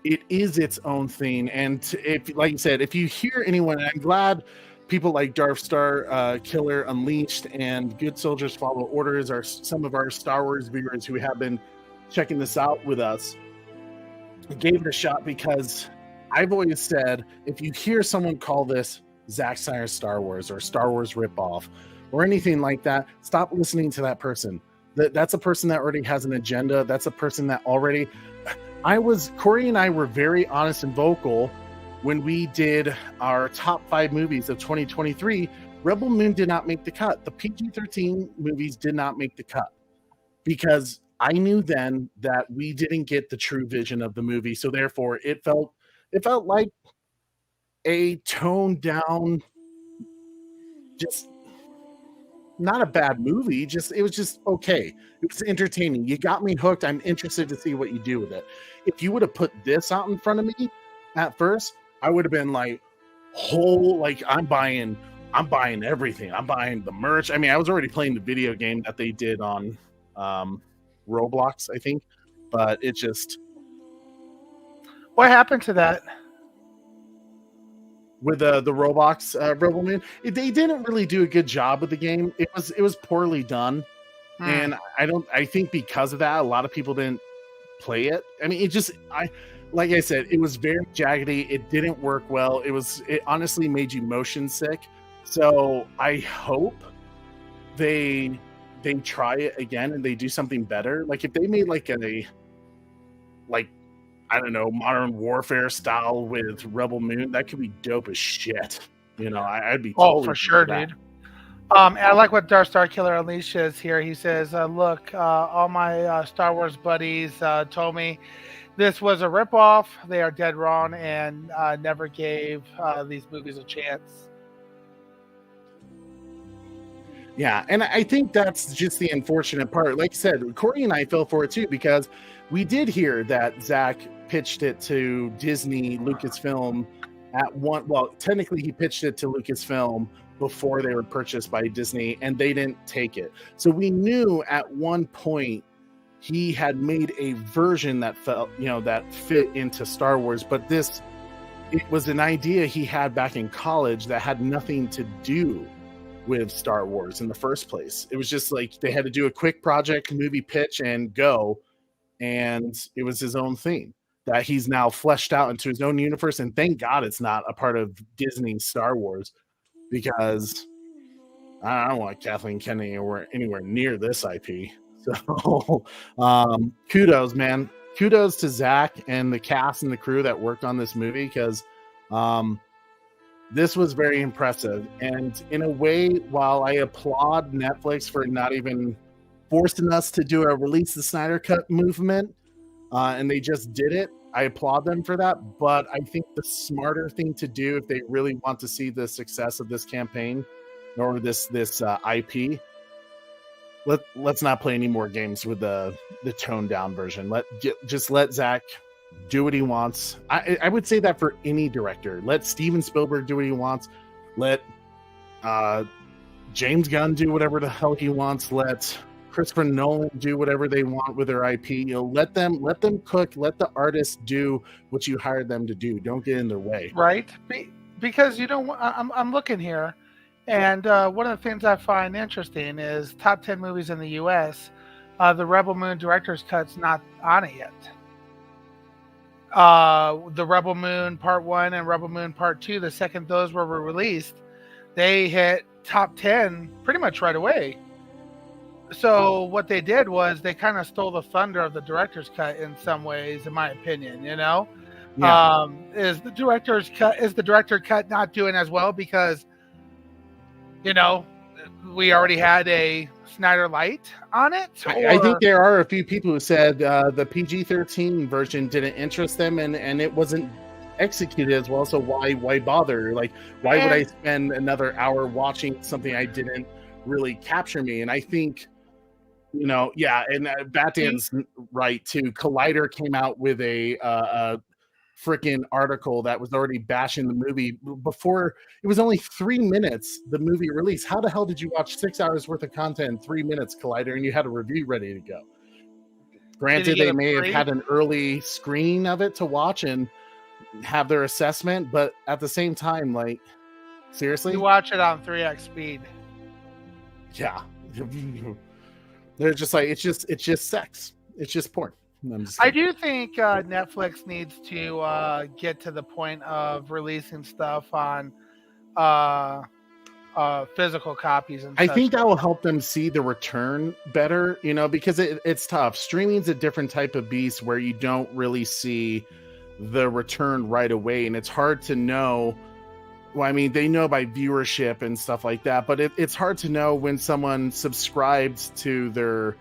It is its own thing. And if, like you said, if you hear anyone, and I'm glad people like Darth Star Killer Unleashed and Good Soldiers Follow Orders are some of our Star Wars viewers who have been checking this out with us. I gave it a shot because I've always said, if you hear someone call this Zack Snyder Star Wars or Star Wars ripoff or anything like that, stop listening to that person. That's a person that already has an agenda. That's a person that already... Corey and I were very honest and vocal when we did our top 5 movies of 2023. Rebel Moon did not make the cut. The PG-13 movies did not make the cut because I knew then that we didn't get the true vision of the movie. So therefore it felt like a toned down, just not a bad movie. It was just okay. It was entertaining. You got me hooked. I'm interested to see what you do with it. If you would have put this out in front of me at first, I would have been like, I'm buying everything. I'm buying the merch. I mean, I was already playing the video game that they did on Roblox, I think, but it just... What happened to that? With the Roblox Rebel Moon, they didn't really do a good job with the game. It was poorly done, and I think because of that, a lot of people didn't play it. I mean, like I said, it was very jaggedy. It didn't work well. It honestly made you motion sick. So I hope they try it again and they do something better. Like if they made I don't know, Modern Warfare style with Rebel Moon, that could be dope as shit. I'd be totally for sure, dude. I like what Darth Star Killer Unleashed says here. He says, look, all my Star Wars buddies told me this was a ripoff. They are dead wrong and never gave these movies a chance. Yeah, and I think that's just the unfortunate part. Like I said, Corey and I fell for it too, because we did hear that Zack pitched it to Disney, Lucasfilm technically he pitched it to Lucasfilm before they were purchased by Disney, and they didn't take it. So we knew at one point he had made a version that that fit into Star Wars, but it was an idea he had back in college that had nothing to do with Star Wars in the first place. It was just like they had to do a quick project, movie pitch, and go. And it was his own thing that he's now fleshed out into his own universe. And thank God it's not a part of Disney's Star Wars, because I don't want Kathleen Kennedy anywhere near this IP. So kudos, man. Kudos to Zack and the cast and the crew that worked on this movie, because this was very impressive. And in a way, while I applaud Netflix for not even forcing us to do a release the Snyder Cut movement, and they just did it, I applaud them for that. But I think the smarter thing to do, if they really want to see the success of this campaign or this IP, let's not play any more games with the toned down version. Just let Zack do what he wants. I would say that for any director. Let Steven Spielberg do what he wants. Let James Gunn do whatever the hell he wants. Let Christopher Nolan do whatever they want with their IP. Let them cook. Let the artists do what you hired them to do. Don't get in their way. Right? Because I'm looking here, and one of the things I find interesting is top 10 movies in the U.S. The Rebel Moon director's cut's not on it yet. The Rebel Moon Part 1 and Rebel Moon Part 2, the second those were released, they hit top 10 pretty much right away. So what they did was they kind of stole the thunder of the director's cut in some ways, in my opinion, Yeah. Is the director cut not doing as well because, we already had a Snyder Light on it? I think there are a few people who said the PG-13 version didn't interest them and it wasn't executed as well, so why bother? Like, why would I spend another hour watching something I didn't really capture me? And I think, and Batman's right too. Collider came out with a freaking article that was already bashing the movie before it was only 3 minutes the movie release. How the hell did you watch 6 hours worth of content in 3 minutes, Collider, and you had a review ready to go? Granted, they may have had an early screening of it to watch and have their assessment, but at the same time, like, seriously, you watch it on 3x speed. Yeah. They're just like, it's just sex. It's just porn. I do think Netflix needs to get to the point of releasing stuff on physical copies. And I think that will help them see the return better, because it's tough. Streaming's a different type of beast where you don't really see the return right away. And it's hard to know. Well, I mean, they know by viewership and stuff like that, but it's hard to know when someone subscribes to their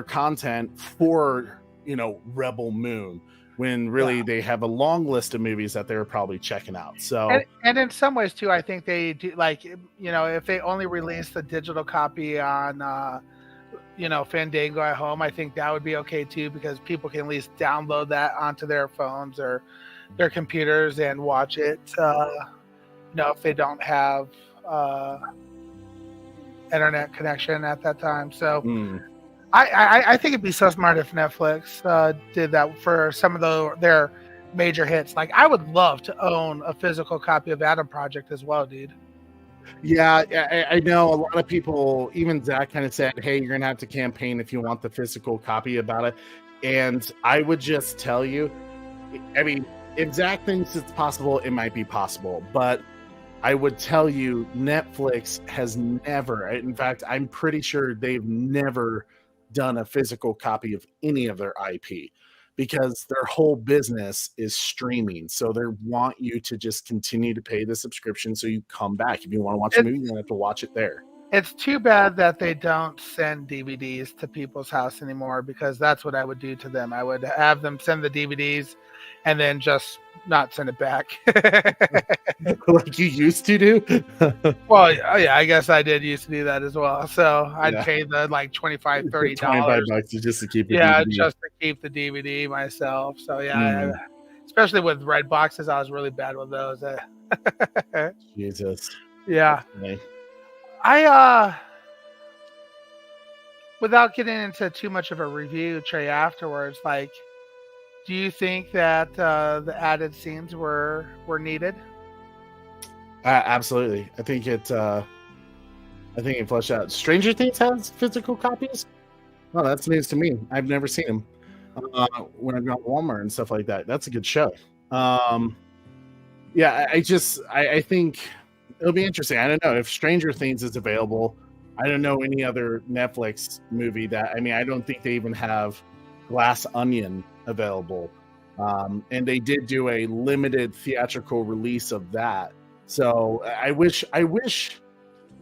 content for, Rebel Moon, when really they have a long list of movies that they're probably checking out. So, and in some ways too, I think they do, like, if they only release the digital copy on, Fandango at home, I think that would be okay too, because people can at least download that onto their phones or their computers and watch it, if they don't have internet connection at that time. So I think it'd be so smart if Netflix did that for some of their major hits. Like, I would love to own a physical copy of Adam Project as well, dude. Yeah, I know a lot of people, even Zach kind of said, hey, you're going to have to campaign if you want the physical copy about it. And I would just tell you, I mean, if Zach thinks it's possible, it might be possible. But I would tell you, Netflix has never, in fact, I'm pretty sure they've never done a physical copy of any of their IP, because their whole business is streaming. So they want you to just continue to pay the subscription so you come back. If you want to watch a movie, you're going to have to watch it there. It's too bad that they don't send DVDs to people's house anymore, because that's what I would do to them. I would have them send the DVDs and then just not send it back. Like you used to do? Well, yeah, I guess I did used to do that as well. So I'd pay the like $25, $30. $25 just to keep the DVD. DVD. Just to keep the DVD myself. So yeah, especially with red boxes, I was really bad with those. Jesus. Yeah. Okay. I without getting into too much of a review, Trey, afterwards, like, do you think that the added scenes were needed? Absolutely. I think it fleshed out. Stranger Things has physical copies? Oh, that's news to me. I've never seen them when I've gone to Walmart and stuff like that. That's a good show. Yeah, I think it'll be interesting. I don't know if Stranger Things is available. I don't know any other Netflix movie that, I mean, I don't think they even have Glass Onion available. And they did do a limited theatrical release of that. So I wish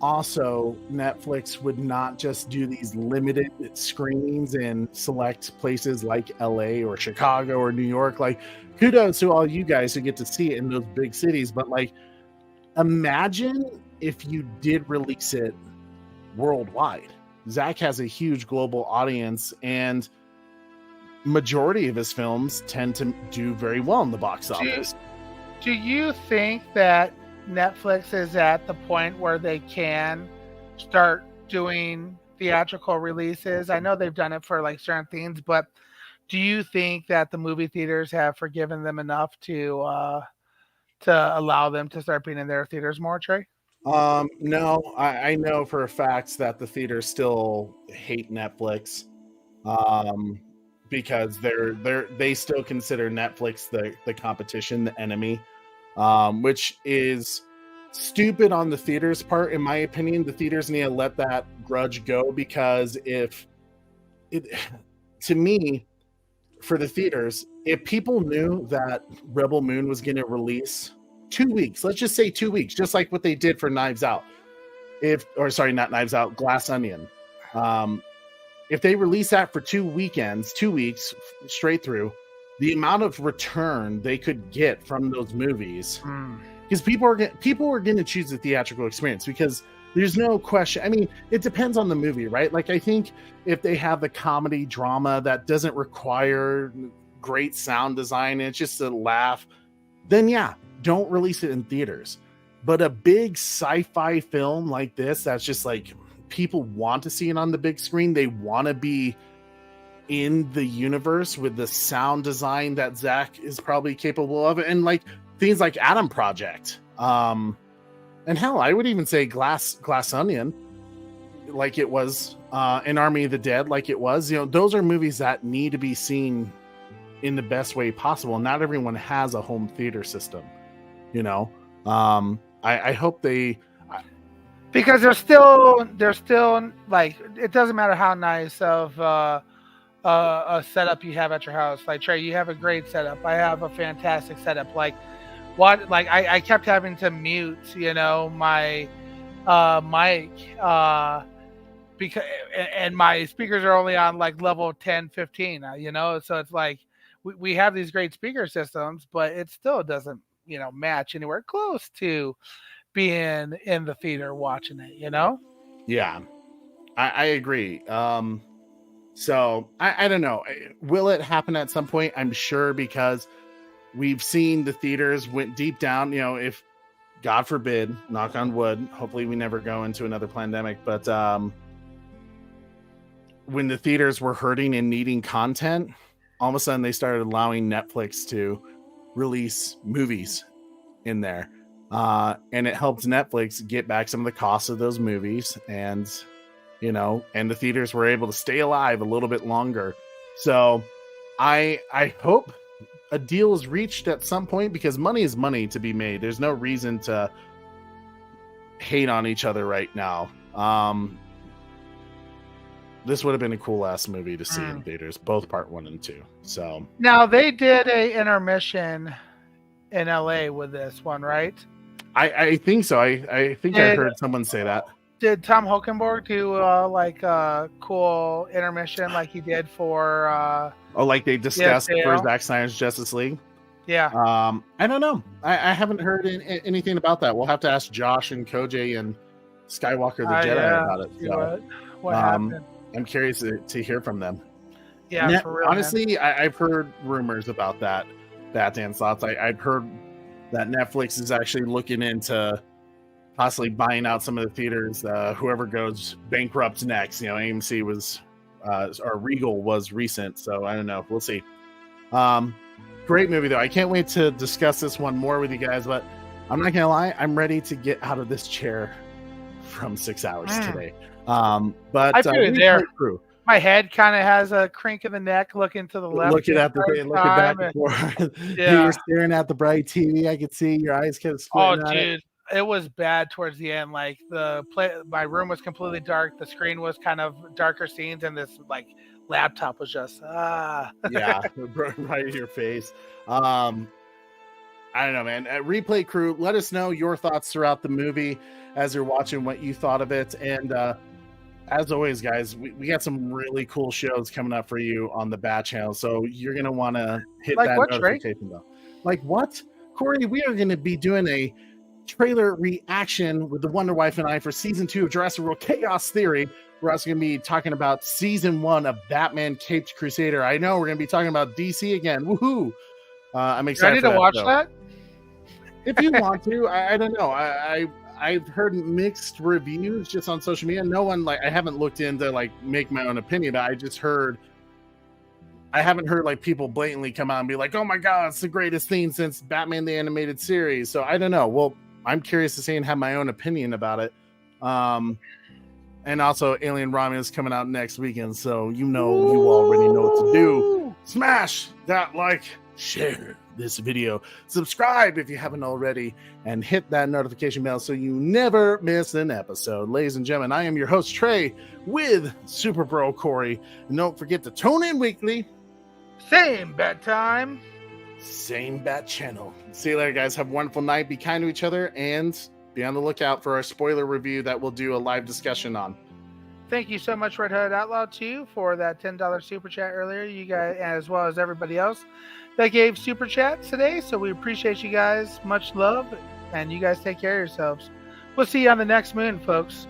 also Netflix would not just do these limited screenings in select places like LA or Chicago or New York. Like, kudos to all you guys who get to see it in those big cities. But like, imagine if you did release it worldwide. Zach has a huge global audience, and majority of his films tend to do very well in the box office. Do you think that Netflix is at the point where they can start doing theatrical releases? I know they've done it for like certain things, but do you think that the movie theaters have forgiven them enough to allow them to start being in their theaters more, Trey? No, I know for a fact that the theaters still hate Netflix, because they still consider Netflix the competition, the enemy, which is stupid on the theaters part. In my opinion, the theaters need to let that grudge go, because to me, for the theaters, if people knew that Rebel Moon was going to release 2 weeks, let's just say 2 weeks, just like what they did for Knives Out, not Knives Out, Glass Onion. If they release that for 2 weekends, 2 weeks straight through, the amount of return they could get from those movies, because people are going to choose the theatrical experience, because there's no question. I mean, it depends on the movie, right? Like, I think if they have the comedy drama that doesn't require great sound design, and it's just a laugh, then yeah, don't release it in theaters. But a big sci-fi film like this, that's just like, people want to see it on the big screen. They want to be in the universe with the sound design that Zack is probably capable of, and like things like Atom Project, and hell, I would even say Glass Onion, like it was, an Army of the Dead, like it was. Those are movies that need to be seen in the best way possible. Not everyone has a home theater system, I hope because they're still like, it doesn't matter how nice of a setup you have at your house. Like, Trey, you have a great setup. I have a fantastic setup. Like, I kept having to mute, my mic, because, and my speakers are only on like level 10, 15, so it's like, we have these great speaker systems, but it still doesn't, match anywhere close to being in the theater watching it, Yeah, I agree. So I don't know. Will it happen at some point? I'm sure, because we've seen the theaters went deep down. If God forbid, knock on wood, hopefully we never go into another pandemic, but when the theaters were hurting and needing content, all of a sudden they started allowing Netflix to release movies in there. And it helped Netflix get back some of the costs of those movies, and the theaters were able to stay alive a little bit longer. So I hope a deal is reached at some point, because money is money to be made. There's no reason to hate on each other right now. This would have been a cool ass movie to see in theaters, both part 1 and 2. So now they did a intermission in LA with this one, right? I think so. I think I heard someone say that. Did Tom Hokenborg do like a cool intermission like he did for like they discussed for Zack Snyder's Justice League? Yeah. I don't know. I haven't heard anything about that. We'll have to ask Josh and Koj and Skywalker the Jedi about it. So, what happened? I'm curious to hear from them. Yeah, for real, honestly, I've heard rumors about that. Batman's thoughts. I've heard that Netflix is actually looking into possibly buying out some of the theaters. Whoever goes bankrupt next. AMC was, or Regal was recent, so I don't know. We'll see. Great movie though. I can't wait to discuss this one more with you guys. But I'm not gonna lie, I'm ready to get out of this chair from 6 hours today. But I feel there. My head kind of has a crink in the neck, looking to the left. Looking back and forth. Yeah. You're staring at the bright TV. I could see your eyes kind of squinting. Oh, dude, it was bad towards the end. Like my room was completely dark. The screen was kind of darker scenes, and this like laptop was just yeah, right in your face. I don't know, man. Replay crew, let us know your thoughts throughout the movie as you're watching, what you thought of it, and as always, guys, we got some really cool shows coming up for you on the Bat Channel, so you're going to want to hit that notification bell. Like what? Corey, we are going to be doing a trailer reaction with the Wonder Wife and I for Season 2 of Jurassic World Chaos Theory. We're also going to be talking about Season 1 of Batman Caped Crusader. I know we're going to be talking about DC again. Woohoo! I'm excited to watch that. if you want to, I don't know. I've heard mixed reviews just on social media. No one I haven't looked into make my own opinion. But I haven't heard people blatantly come out and be like, "Oh my god, it's the greatest thing since Batman the Animated Series." So I don't know. Well, I'm curious to see and have my own opinion about it. And also, Alien Romulus coming out next weekend, so you already know what to do. Smash that share this video, subscribe if you haven't already, and hit that notification bell so you never miss an episode. Ladies and gentlemen, I am your host, Trey, with Super Bro Corey. And don't forget to tune in weekly. Same bat time. Same bat channel. See you later, guys. Have a wonderful night. Be kind to each other, and be on the lookout for our spoiler review that we'll do a live discussion on. Thank you so much, Red Hood Outlaw, too, for that $10 super chat earlier. You guys, as well as everybody else that gave super chats today. So we appreciate you guys. Much love, and you guys take care of yourselves. We'll see you on the next moon, folks.